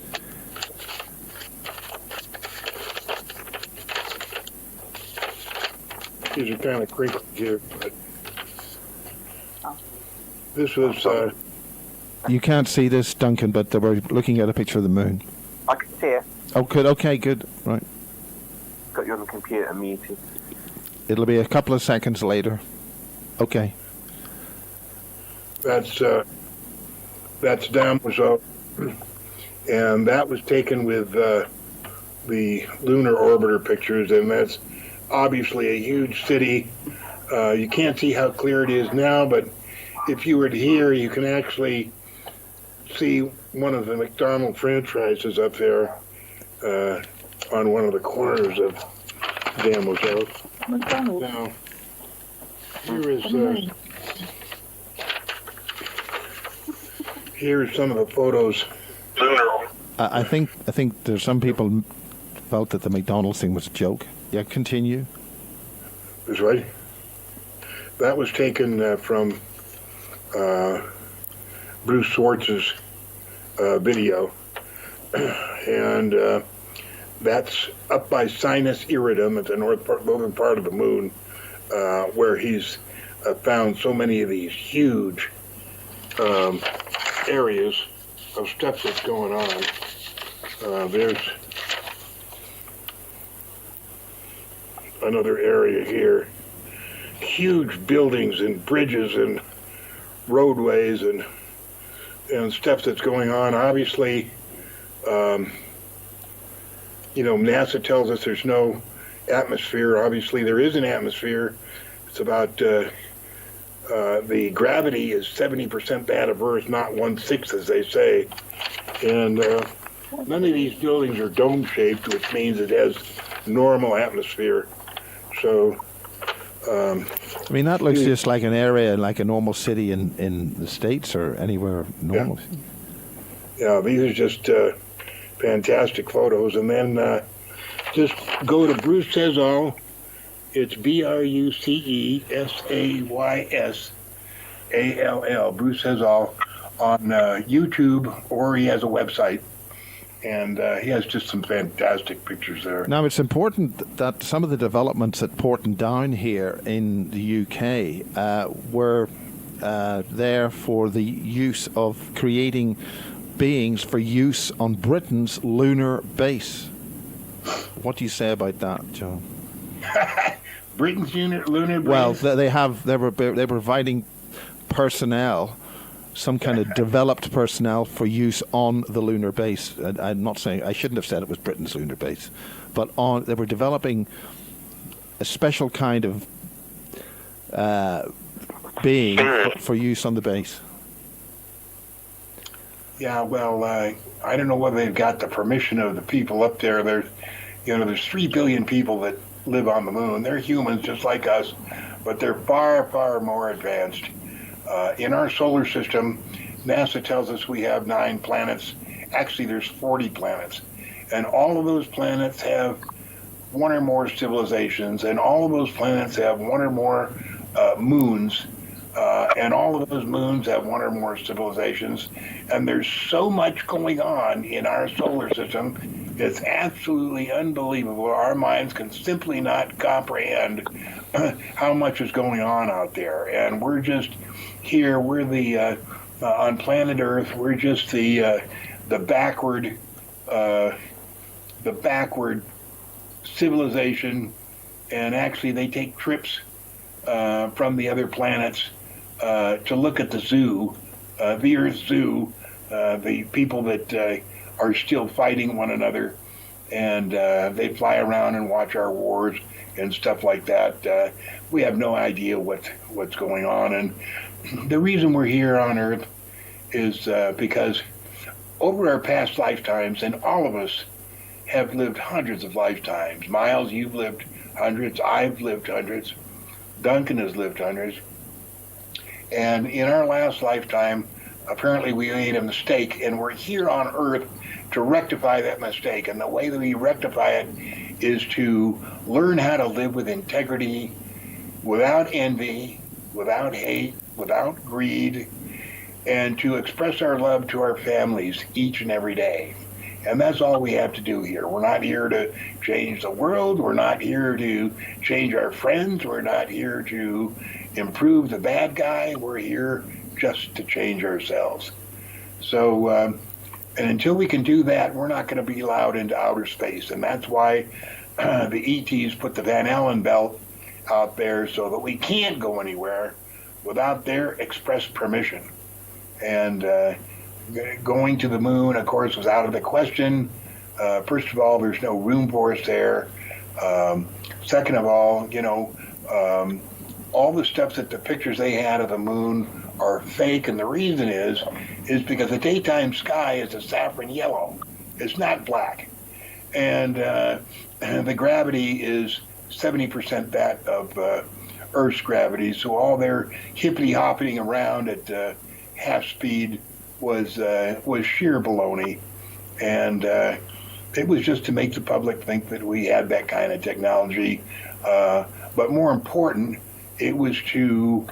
These are kind of crinkly here, but this was... You can't see this, Duncan, but we're looking at a picture of the moon. I can see it. Oh, good. Okay, good. Right. Got you on the computer muted. It'll be a couple of seconds later. Okay. That's Damso, and that was taken with the lunar orbiter pictures, and that's obviously a huge city. You can't see how clear it is now, but if you were to here, you can actually see one of the McDonald franchises up there on one of the corners of Damn Hotel. McDonald's. Now, here is here's some of the photos. I think there's some people felt that the McDonald's thing was a joke. Yeah, continue. That's right. That was taken from Bruce Swartz's video, and that's up by Sinus Iridum at the northern part of the moon, where he's found so many of these huge areas of stuff that's going on. There's another area here. Huge buildings and bridges and roadways and stuff that's going on. Obviously, NASA tells us there's no atmosphere. Obviously, there is an atmosphere. It's about the gravity is 70% that of Earth, not 1/6 as they say. And none of these buildings are dome-shaped, which means it has normal atmosphere. So, I mean, that looks just like an area, like a normal city in the States or anywhere normal. Yeah, these are just fantastic photos. And then just go to Bruce Says All. It's BruceSaysall, Bruce Says All, on YouTube, or he has a website. And he has just some fantastic pictures there. Now, it's important that some of the developments at Portendown here in the UK were there for the use of creating beings for use on Britain's lunar base. What do you say about that, John? Britain's lunar base? Well, they were providing personnel, some kind of developed personnel for use on the lunar base. I'm not saying, I shouldn't have said it was Britain's lunar base, but they were developing a special kind of being for use on the base. Yeah, well, I don't know whether they've got the permission of the people up there. There's 3 billion people that live on the moon. They're humans just like us, but they're far, far more advanced. In our solar system, NASA tells us we have 9 planets. Actually, there's 40 planets. And all of those planets have one or more civilizations, and all of those planets have one or more moons, and all of those moons have one or more civilizations. And there's so much going on in our solar system, it's absolutely unbelievable. Our minds can simply not comprehend how much is going on out there. And we're just here, we're on planet Earth, we're just the backward civilization, and actually they take trips from the other planets to look at the zoo, the Earth Zoo, the people that are still fighting one another, and they fly around and watch our wars and stuff like that. We have no idea what's going on, and the reason we're here on Earth is because over our past lifetimes, and all of us have lived hundreds of lifetimes. Miles, you've lived hundreds. I've lived hundreds. Duncan has lived hundreds. And in our last lifetime, apparently we made a mistake, and we're here on Earth to rectify that mistake. And the way that we rectify it is to learn how to live with integrity, without envy, without hate, without greed, and to express our love to our families each and every day. And that's all we have to do here. We're not here to change the world. We're not here to change our friends. We're not here to improve the bad guy. We're here just to change ourselves. So, and until we can do that, we're not going to be allowed into outer space. And that's why the ETs put the Van Allen belt out there, so that we can't go anywhere without their express permission. And going to the moon, of course, was out of the question. First of all, there's no room for us there. Second of all, all the stuff that the pictures they had of the moon are fake, and the reason is because the daytime sky is a saffron yellow. It's not black. and the gravity is 70% that of Earth's gravity. So all their hippity hopping around at half speed was sheer baloney, and it was just to make the public think that we had that kind of technology. But more important, it was to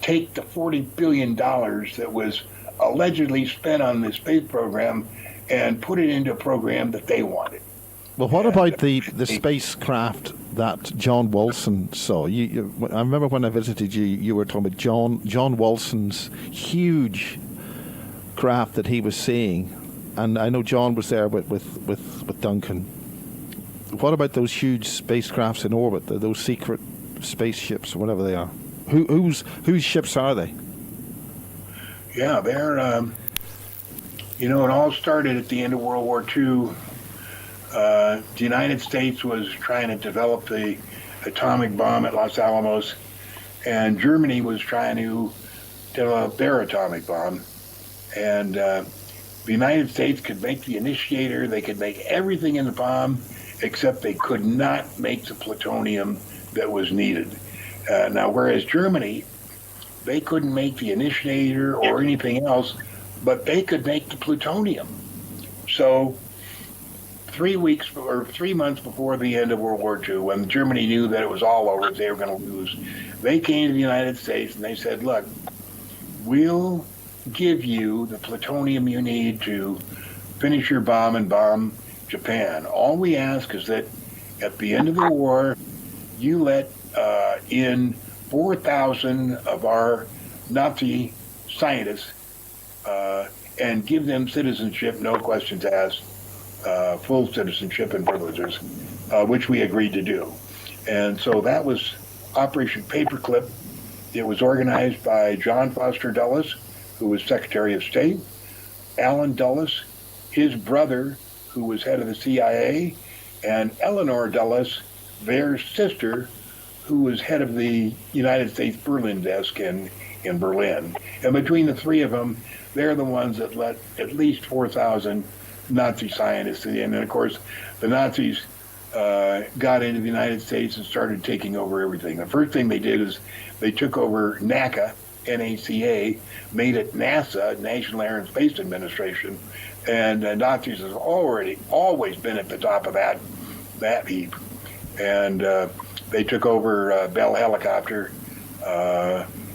take the $40 billion that was allegedly spent on the space program and put it into a program that they wanted. Well, what about the spacecraft that John Wilson saw? I remember when I visited you, you were talking about John Wilson's huge craft that he was seeing, and I know John was there with Duncan. What about those huge spacecrafts in orbit, those secret spaceships or whatever they are? Whose ships are they? Yeah, they're it all started at the end of World War II. The United States was trying to develop the atomic bomb at Los Alamos, and Germany was trying to develop their atomic bomb. And the United States could make the initiator, they could make everything in the bomb, except they could not make the plutonium that was needed. Now, whereas Germany, they couldn't make the initiator or anything else, but they could make the plutonium. So 3 months before the end of World War II, when Germany knew that it was all over, they were going to lose, they came to the United States and they said, look, we'll give you the plutonium you need to finish your bomb and bomb Japan. All we ask is that at the end of the war, you let in 4,000 of our Nazi scientists and give them citizenship, no questions asked, full citizenship and privileges, which we agreed to do. And so that was Operation Paperclip. It was organized by John Foster Dulles, who was Secretary of State, Allen Dulles, his brother, who was head of the CIA, and Eleanor Dulles, their sister, who was head of the United States Berlin desk in Berlin. And between the three of them, they're the ones that let at least 4,000 Nazi scientists in. And of course, the Nazis got into the United States and started taking over everything. The first thing they did is they took over NACA, NACA, made it NASA, National Air and Space Administration, and Nazis have always been at the top of that heap. And they took over Bell Helicopter,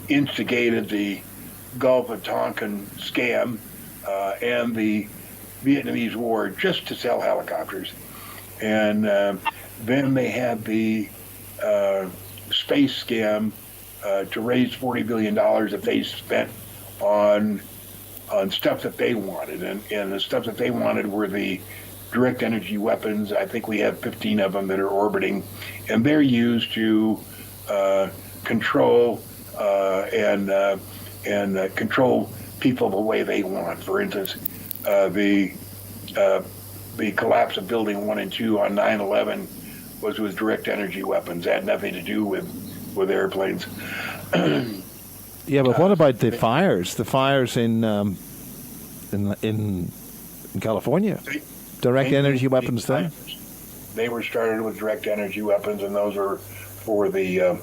instigated the Gulf of Tonkin scam and the Vietnamese War just to sell helicopters. And then they had the space scam to raise $40 billion that they spent on stuff that they wanted. And the stuff that they wanted were the direct energy weapons. I think we have 15 of them that are orbiting, and they're used to control and control people the way they want. For instance, the collapse of Building 1 and 2 on 9/11 was with direct energy weapons. It had nothing to do with airplanes. Yeah, but what about the fires? The fires in California? Direct energy weapons there? They were started with direct energy weapons, and those are for the,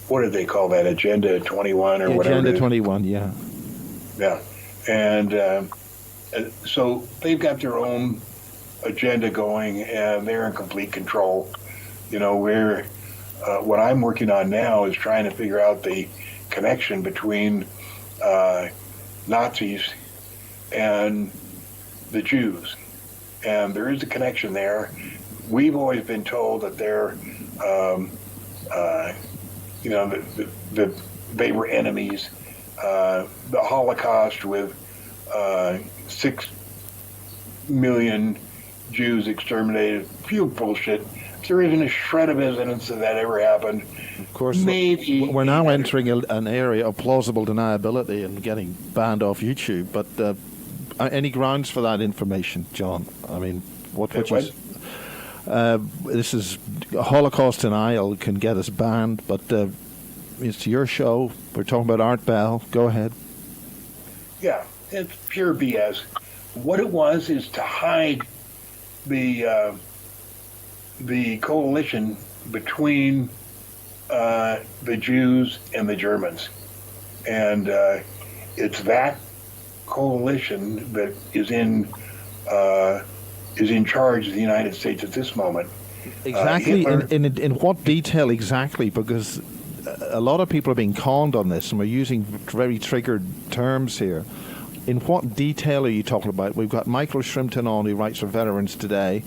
what did they call that, Agenda 21 or whatever? Agenda 21, yeah. Yeah. And so they've got their own agenda going, and they're in complete control. What I'm working on now is trying to figure out the connection between Nazis and the Jews, and there is a connection there. We've always been told that they're, that they were enemies. The Holocaust with 6 million Jews exterminated, pure bullshit. There isn't a shred of evidence that ever happened. Of course, maybe we're now entering an area of plausible deniability and getting banned off YouTube. But any grounds for that information, John? I mean, what would you? This is Holocaust denial can get us banned, but it's your show. We're talking about Art Bell. Go ahead. Yeah, it's pure BS. what it was is to hide the coalition between the Jews and the Germans, and it's that coalition that is in charge of the United States at this moment. Exactly. Hitler, In what detail exactly? Because a lot of people are being conned on this, and we're using very triggered terms here. In what detail are you talking about? We've got Michael Shrimpton on, who writes for Veterans Today,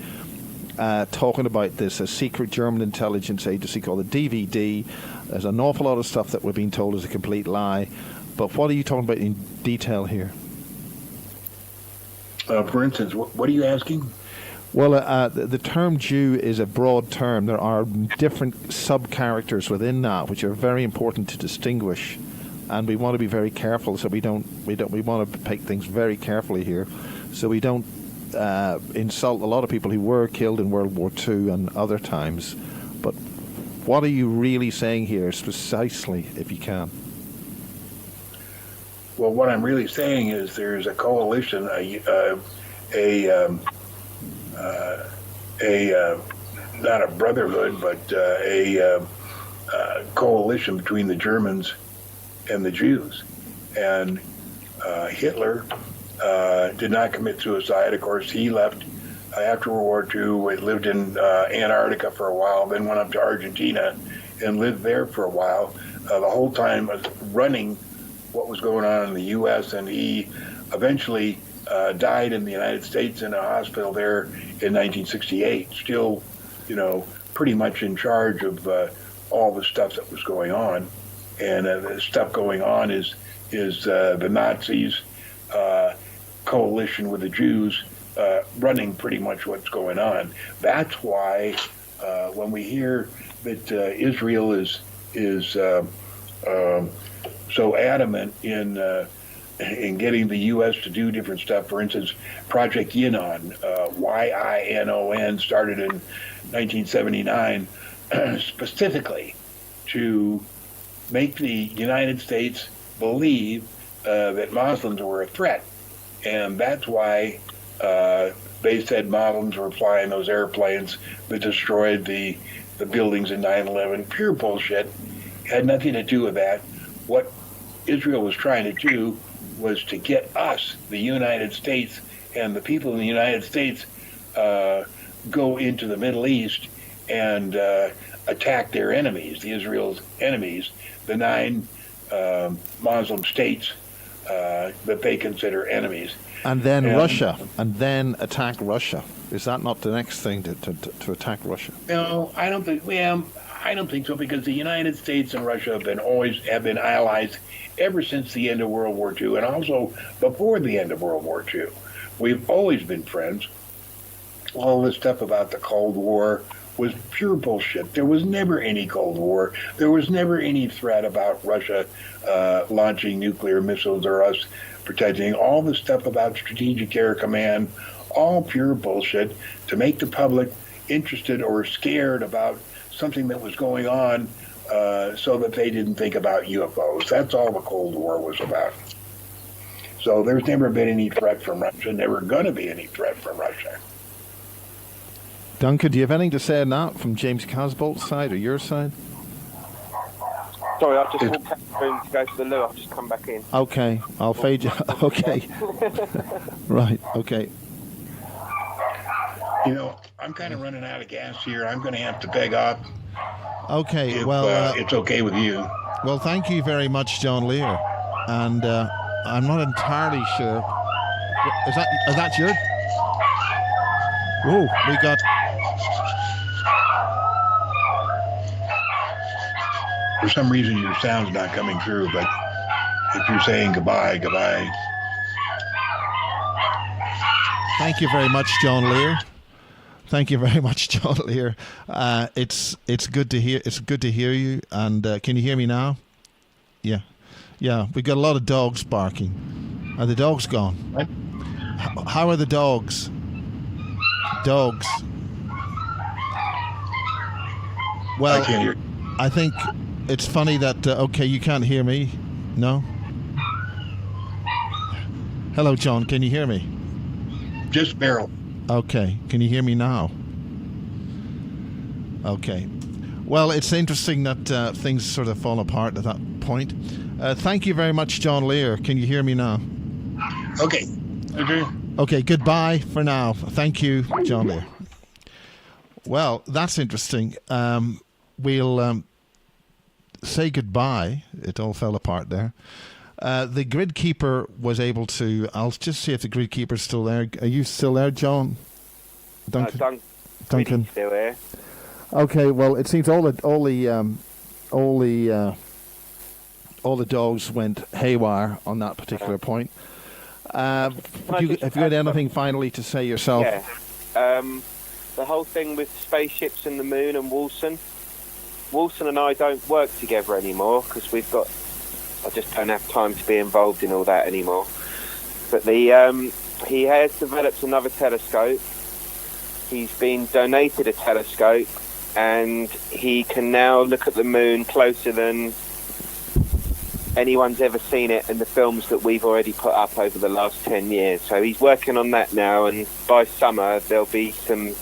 talking about this, a secret German intelligence agency called the DVD. There's an awful lot of stuff that we're being told is a complete lie. But what are you talking about in detail here? for instance, what are you asking? Well, the term Jew is a broad term. There are different sub-characters within that, which are very important to distinguish, and we want to be very careful. So we want to take things very carefully here, so we don't insult a lot of people who were killed in World War II and other times. But what are you really saying here, precisely, if you can? Well, what I'm really saying is there's a coalition, not a brotherhood, but a coalition between the Germans and the Jews. And Hitler did not commit suicide. Of course, he left after World War II, lived in Antarctica for a while, then went up to Argentina and lived there for a while. The whole time running what was going on in the U.S., and he eventually died in the United States in a hospital there in 1968, still, pretty much in charge of all the stuff that was going on. And the stuff going on is the Nazis coalition with the Jews running pretty much what's going on. That's why when we hear that Israel is so adamant in getting the U.S. to do different stuff. For instance, Project Yinon, Y-I-N-O-N, started in 1979 specifically to make the United States believe that Muslims were a threat. And that's why they said Muslims were flying those airplanes that destroyed the buildings in 9/11. Pure bullshit. Had nothing to do with that. What Israel was trying to do was to get us, the United States, and the people in the United States go into the Middle East and attack their enemies, the Israel's enemies, the 9 Muslim states that they consider enemies. And then Russia, and then attack Russia. Is that not the next thing to attack Russia? No, I don't think. Well, I don't think so, because the United States and Russia have been allies ever since the end of World War II, and also before the end of World War II. We've always been friends. All this stuff about the Cold War was pure bullshit. There was never any Cold War. There was never any threat about Russia launching nuclear missiles or us protecting. All the stuff about Strategic Air Command, all pure bullshit to make the public interested or scared about something that was going on so that they didn't think about UFOs. That's all the Cold War was about. So there's never been any threat from Russia, never going to be any threat from Russia. Duncan, do you have anything to say on that from James Casbolt's side or your side? Sorry, I've just walked out of the room to go to the loo. I've just come back in. Okay, I'll fade you. Okay. Right, okay. I'm kind of running out of gas here. I'm going to have to beg off. Okay, If, well... it's okay with you. Well, thank you very much, John Lear. And I'm not entirely sure... Is that your... Whoa, we got... For some reason, your sound's not coming through, but if you're saying goodbye. Thank you very much, John Lear. Thank you very much, John Lear. It's good to hear. It's good to hear you. And can you hear me now? Yeah. We've got a lot of dogs barking. Are the dogs gone? What? How are the dogs? Dogs. Well, I can't hear. I think it's funny that okay, you can't hear me. No. Hello, John. Can you hear me? Just barrel. Okay. Can you hear me now? Okay. Well, it's interesting that things sort of fall apart at that point. Thank you very much, John Lear. Can you hear me now? Okay. Okay. Okay, goodbye for now. Thank you, John Lear. Well, that's interesting. We'll say goodbye. It all fell apart there. The grid keeper was able to... I'll just see if the grid keeper's still there. Are you still there, John? Duncan? Duncan. Still here. Okay, well, it seems all the dogs went haywire on that particular point. Have you got anything finally to say yourself? Yeah. The whole thing with spaceships and the moon and Wilson and I don't work together anymore because I just don't have time to be involved in all that anymore. But he has developed another telescope. He's been donated a telescope, and he can now look at the moon closer than anyone's ever seen it in the films that we've already put up over the last 10 years. So he's working on that now, and by summer there'll be some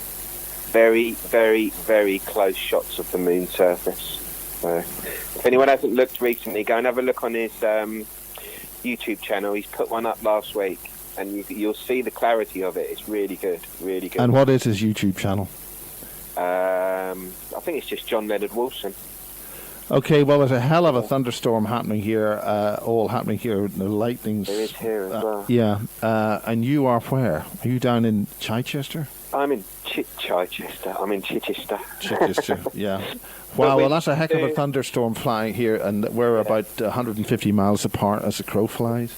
very, very, very close shots of the moon surface. So if anyone hasn't looked recently, go and have a look on his YouTube channel. He's put one up last week, and you'll see the clarity of it. It's really good, really good. And what is his YouTube channel? I think it's just John Leonard Wilson. Okay, well, there's a hell of a thunderstorm happening here, all happening here. The lightning's... There is here as well. Yeah, and you are where? Are you down in Chichester? I'm in Chichester. I'm in Chichester. Chichester, yeah. Wow, well, that's a heck of a thunderstorm flying here, and we're about 150 miles apart as the crow flies.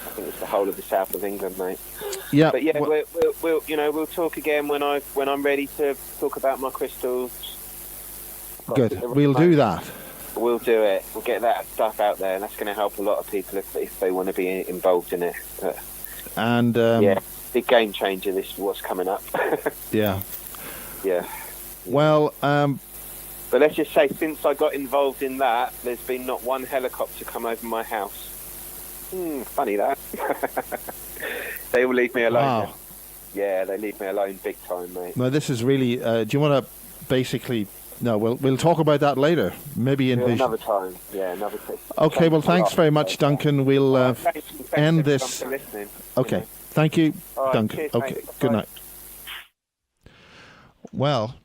I think it's the whole of the south of England, mate. Yeah. But yeah, we'll talk again when I'm ready to talk about my crystals. Good. We'll do that. We'll do it. We'll get that stuff out there, and that's going to help a lot of people if they want to be involved in it. But, and yeah, big game changer. This is what's coming up. Yeah. Yeah. Well, but let's just say, since I got involved in that, there's been not one helicopter come over my house. Funny that. They all leave me alone. Wow. Yeah, they leave me alone big time, mate. No, this is really... do you want to basically... No, we'll talk about that later. Maybe in another time. Yeah, another time. Okay, well, thanks very much, Duncan. We'll thanks end this... for listening. Okay, thank you, right, Duncan. cheers, okay, mate. good Bye. night. Well,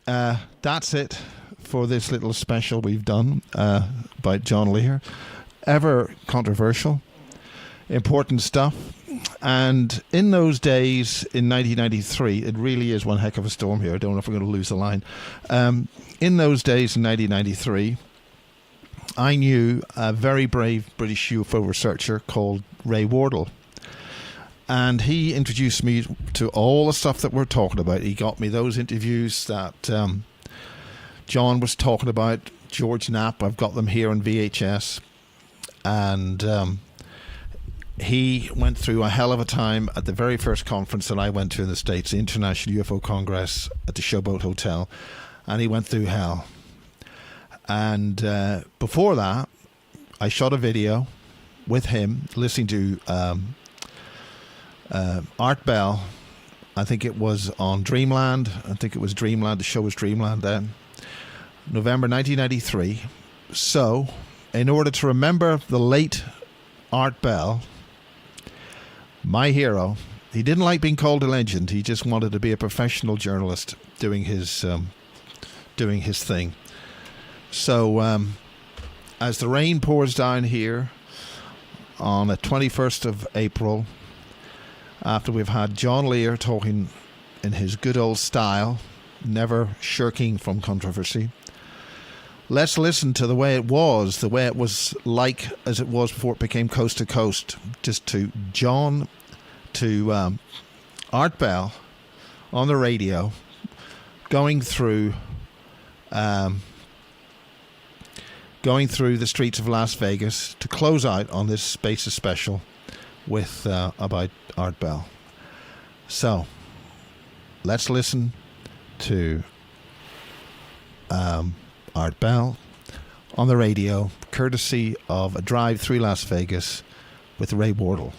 that's it for this little special we've done by John Lear. Ever controversial, important stuff. And in those days, in 1993, it really is one heck of a storm here. I don't know if we're going to lose the line. In those days, in 1993, I knew a very brave British UFO researcher called Ray Wardle. And he introduced me to all the stuff that we're talking about. He got me those interviews that John was talking about, George Knapp. I've got them here on VHS. And he went through a hell of a time at the very first conference that I went to in the States, the International UFO Congress at the Showboat Hotel. And he went through hell. And before that, I shot a video with him listening to... Art Bell, I think it was on Dreamland. I think it was Dreamland. The show was Dreamland then. November 1993. So, in order to remember the late Art Bell, my hero, he didn't like being called a legend. He just wanted to be a professional journalist doing his thing. So, as the rain pours down here on the 21st of April, after we've had John Lear talking in his good old style, never shirking from controversy, let's listen to the way it was like as it was before it became Coast to Coast, just to Art Bell on the radio, going through the streets of Las Vegas to close out on this Spaces special with about Art Bell. So let's listen to Art Bell on the radio, courtesy of a drive through Las Vegas with Ray Wardle.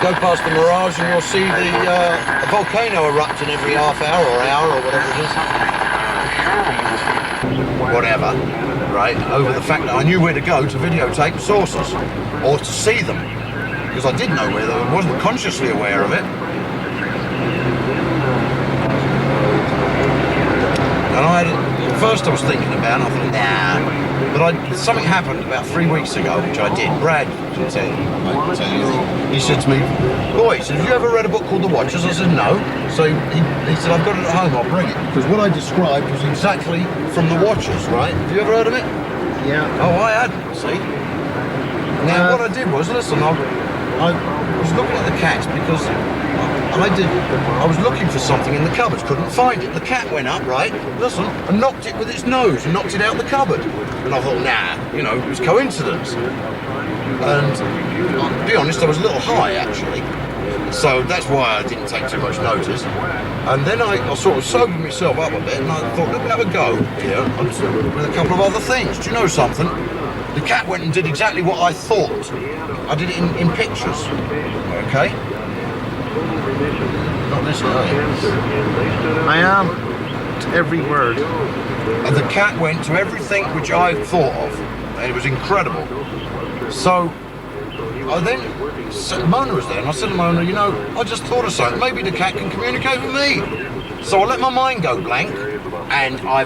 Go past the Mirage and you'll see the a volcano erupting every half hour or hour or whatever it is. Whatever, right? Over the fact that I knew where to go to videotape sources or to see them, because I did know where they were, wasn't consciously aware of it. And at first I was thinking about it, I thought, nah. But something happened about 3 weeks ago, which I did. Brad can tell you. He said to me, boy, he said, have you ever read a book called The Watchers? I said, no. So he said, I've got it at home, I'll bring it. Because what I described was exactly from The Watchers, right? Have you ever heard of it? Yeah. Oh, I hadn't, see? Now, what I did was, listen, I was looking at the cats because I was looking for something in the cupboards, couldn't find it. The cat went up, right, listen, and knocked it with its nose and knocked it out the cupboard. And I thought, nah, you know, it was coincidence. And to be honest, I was a little high, actually. So that's why I didn't take too much notice. And then I sort of sobered myself up a bit and I thought, let me have a go here with a couple of other things. Do you know something? The cat went and did exactly what I thought. I did it in pictures, okay? Not listening, are you? I am. To every word. And the cat went to everything which I thought of. And it was incredible. So, I then, Mona was there, and I said to Mona, you know, I just thought of something. Maybe the cat can communicate with me. So I let my mind go blank, and I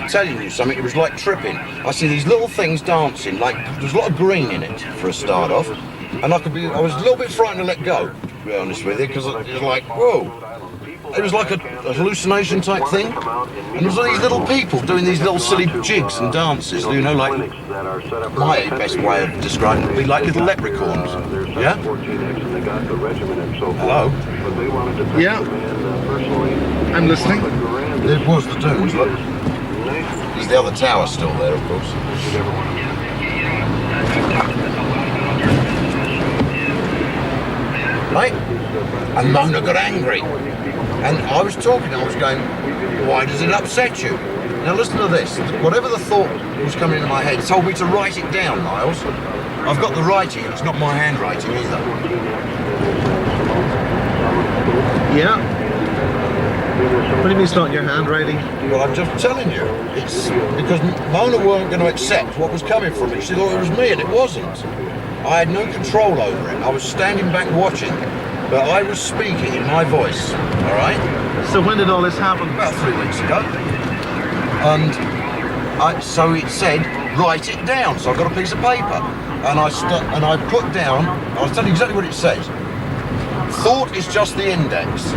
tell you something, it was like tripping. I see these little things dancing, like, there's a lot of green in it, for a start off. And I was a little bit frightened to let go, to be honest with you, because it was like, whoa. It was like a hallucination type thing. And there was all these little people doing these little silly jigs and dances, you know, like, my best way of describing it would be like little leprechauns. Yeah? Hello? Yeah. I'm listening. It was the Dunes, look. There's the other tower still there, of course. Right? And Mona got angry. And I was going, why does it upset you? Now listen to this. Whatever the thought was coming into my head told me to write it down, Miles. I've got the writing, it's not my handwriting either. Yeah. What do you mean it's not your handwriting? Well, I'm just telling you. It's because Mona weren't going to accept what was coming from it. She thought it was me, and it wasn't. I had no control over it. I was standing back watching, but I was speaking in my voice, all right? So when did all this happen? About 3 weeks ago. And so it said, write it down. So I got a piece of paper, and I put down, I'll tell you exactly what it says. Thought is just the index.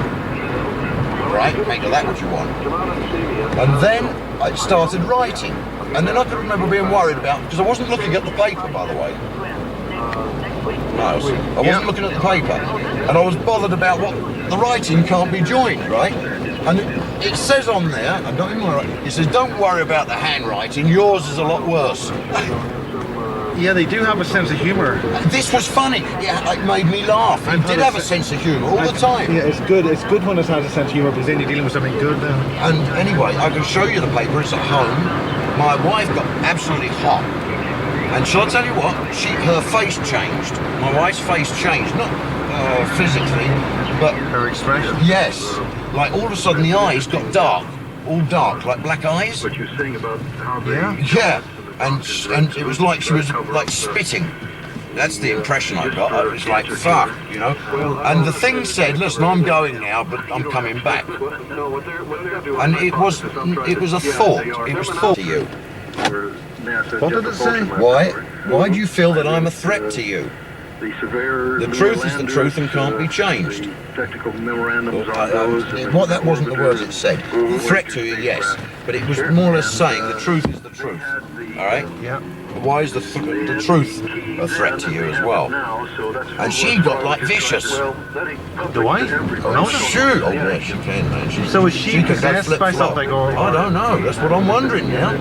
Right, make of that what you want. And then I started writing. And then I could remember being worried about, because I wasn't looking at the paper, by the way. Miles, I wasn't looking at the paper. And I was bothered about what, the writing can't be joined, right? And it says on there, I'm not even worried, it says, don't worry about the handwriting, yours is a lot worse. Yeah, they do have a sense of humour. This was funny. Yeah, it made me laugh. It did have a sense of humour all the time. Yeah, it's good. It's good when it has a sense of humour because then you're dealing with something good then. And anyway, I can show you the paper. It's at home. My wife got absolutely hot. And shall I tell you what? Her face changed. My wife's face changed. Not physically, but... Her expression? Yes. Like all of a sudden the eyes got dark. All dark, like black eyes. What you're saying about how they... Yeah. And it was like she was like spitting. That's the impression I got. I was like, fuck, you know. And the thing said, listen, I'm going now, but I'm coming back. And it was a thought. It was thought to you. What did it say? Why do you feel that I'm a threat to you? The truth is the truth and can't be changed. What that wasn't the words it said. The threat to you, yes, but it was more or less saying the truth is the truth. All right? Yeah. Why is the truth a threat to you as well? And she got like vicious. Do I? No, sure. Oh yeah, she can, man. So is she could go possessed by flip-flop. something, or? I don't know. That's what I'm wondering now.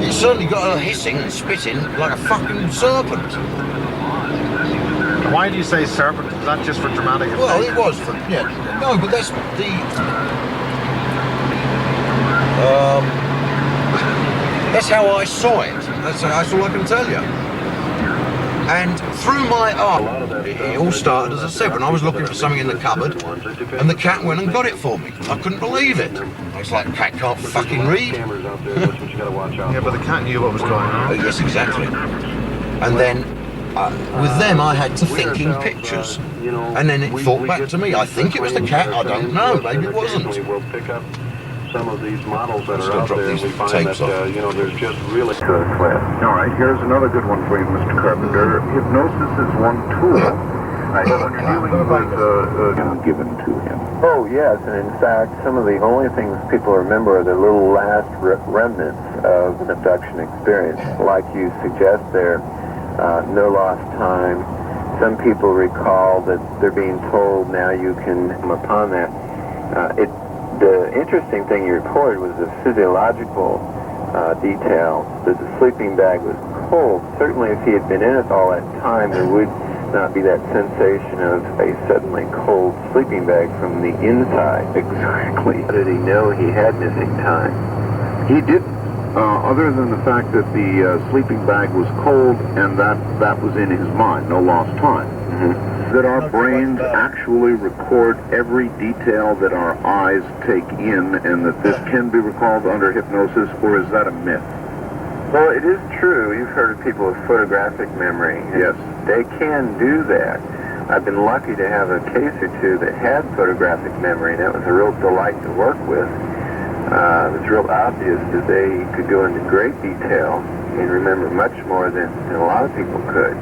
It certainly got her hissing and spitting like a fucking serpent. Why do you say serpent? Is that just for dramatic effect? Well, it was for, yeah. No, but that's the... that's how I saw it. That's all I can tell you. And through my eye, it all started, as I said, when I was looking for something in the cupboard, and the cat went and got it for me. I couldn't believe it. I was like, cat can't fucking read. Yeah, but the cat knew what was going on. Yes, exactly. And then with them, I had to think in pictures. And then it thought back to me. I think it was the cat, I don't know, maybe it wasn't. Some of these models that Just are gonna out drop there, these we find tapes that, off. there's just really to the class. All right, here's another good one for you, Mr. Carpenter. Hypnosis is one tool. When you're dealing with given to him. Oh, yes, and in fact, some of the only things people remember are the little last remnants of an abduction experience. Like you suggest there, no lost time. Some people recall that they're being told now you can come upon that. The interesting thing you reported was the physiological detail, that the sleeping bag was cold. Certainly if he had been in it all that time, there would not be that sensation of a suddenly cold sleeping bag from the inside. Exactly. How did he know he had missing time? He didn't, other than the fact that the sleeping bag was cold and that was in his mind, no lost time. That our brains actually record every detail that our eyes take in, and that this can be recalled under hypnosis, or is that a myth? Well, it is true. You've heard of people with photographic memory. Yes. They can do that. I've been lucky to have a case or two that had photographic memory, and that was a real delight to work with. It was real obvious that they could go into great detail and remember much more than a lot of people could.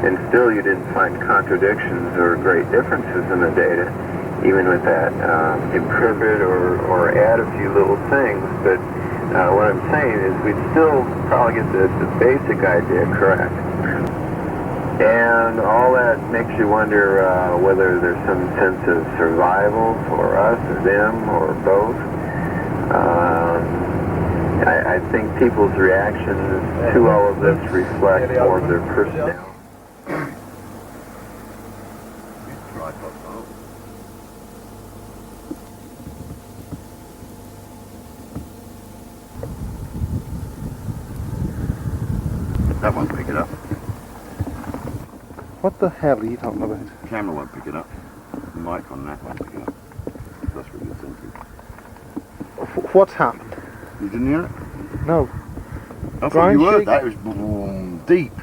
And still you didn't find contradictions or great differences in the data, even with that. Improve it or add a few little things, but what I'm saying is we'd still probably get the basic idea correct. And all that makes you wonder whether there's some sense of survival for us or them or both. I think people's reactions to all of this reflect more of their personality. That won't pick it up. What the hell are you talking about? The camera won't pick it up. The mic on that won't pick it up. That's what you're thinking. What's happened? You didn't hear it? No. I thought Ground you heard shake? that. It was boom, deep.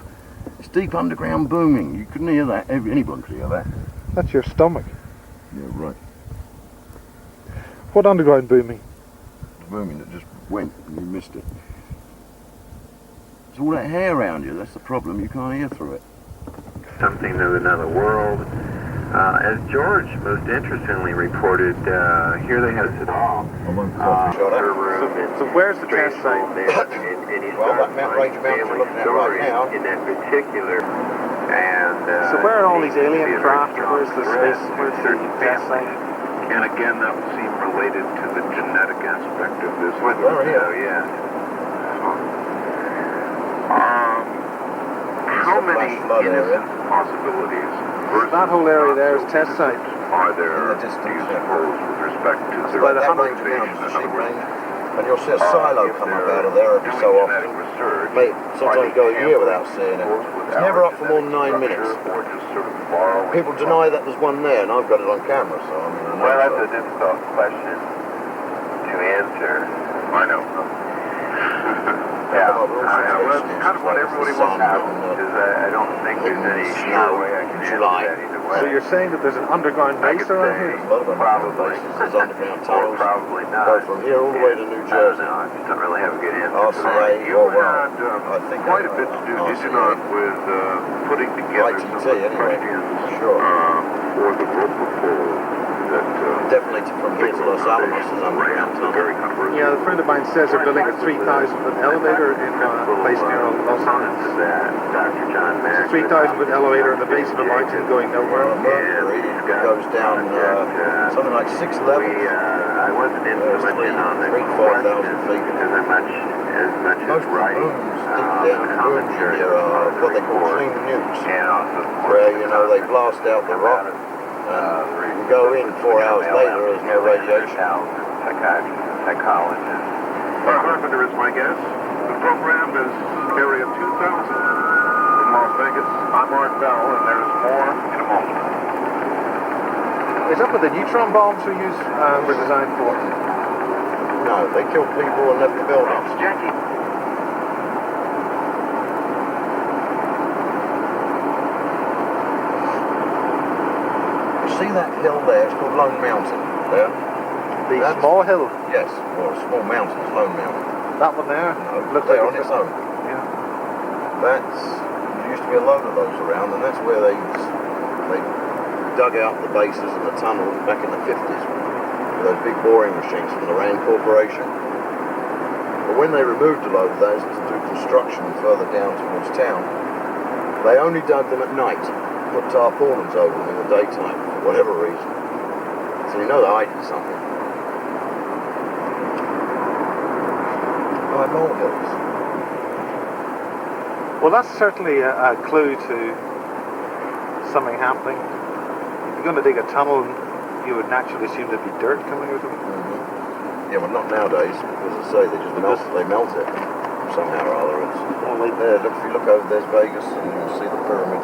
It's deep underground booming. You couldn't hear that. Anyone could hear that. That's your stomach. Yeah, right. What underground booming? It's booming. It just went and you missed it. It's all that hair around you. That's the problem. You can't hear through it. Something of another world. As George most interestingly reported, here they had it all. So where's the test site? Well, that Mount Range Mountain you're looking at right now. In that particular, and So where are all these alien craft? Where's the space? Where's the test site? And again, that would seem related to the genetic aspect of this. Oh, yeah. How many innocent possibilities That whole area there is test site. are there, do you suppose, with respect to their By the motivation? Range In Mountains, other words, and you'll see a silo if come up they're out of there every doing so genetic often. research, Mate, sometimes go a year without seeing it. with It's never our up for more than 9 genetic minutes. structure, or just sort of borrowing People from deny that there's one there, and I've got it on camera, so I mean, I know. Well, that's so. a difficult question to answer. I know. Yeah, well, that's kind of what everybody wants to know. because I don't think there's any sure way I can answer July. that either way. So you're saying that there's an underground I base could around say here? A lot of them probably, there's underground or tunnels. probably not. Go from here all the way to New I don't Jersey. know. I just don't really have a good answer I'll for that. say, You well, had I think quite a bit to do, did you not, with putting together some of the anyway. questions Sure. for the local poll that Definitely from here to Los Alamos is underground the very tunnel. controversial. Yeah, the friend of mine says they're building a 3,000-foot elevator in a place near Los Angeles. Dr. John Mack. 3,000-foot elevator in the base of a mountain going nowhere. Mercury goes down something like 6 levels. I wasn't influenced on the 3,000 to 4,000 feet. as much as Most of the writing booms deep down in commentary Mercury are what they call clean nukes, and also where, you know, they blast out the rock and you go in 4 hours later, there's no radiation. Psychologists. Carpenter is my guess. The program is Area 2000 from Los Vegas. I'm Art Bell, and there's more in a moment. Is that what the neutron bombs were designed for? No, they killed people and left the buildings. Jackie. See that hill there? It's called Lone Mountain. There. The small hill? Yes, or a small mountain, it's Lone Mountain. That one there? No, Looks there like on its own. Yeah. There used to be a load of those around, and that's where they dug out the bases and the tunnels back in the 50s with those big boring machines from the Rand Corporation. But when they removed a load of those to do construction further down towards town, they only dug them at night, put tarpaulins over them in the daytime for whatever reason. So you know they're hiding something. Like molehills. Well, that's certainly a clue to something happening. If you're going to dig a tunnel, you would naturally assume there'd be dirt coming out of it. Mm-hmm. Yeah, but not nowadays, because as I say, they just melt it somehow or other. There, look, if you look over, there's Vegas, and you'll see the pyramid.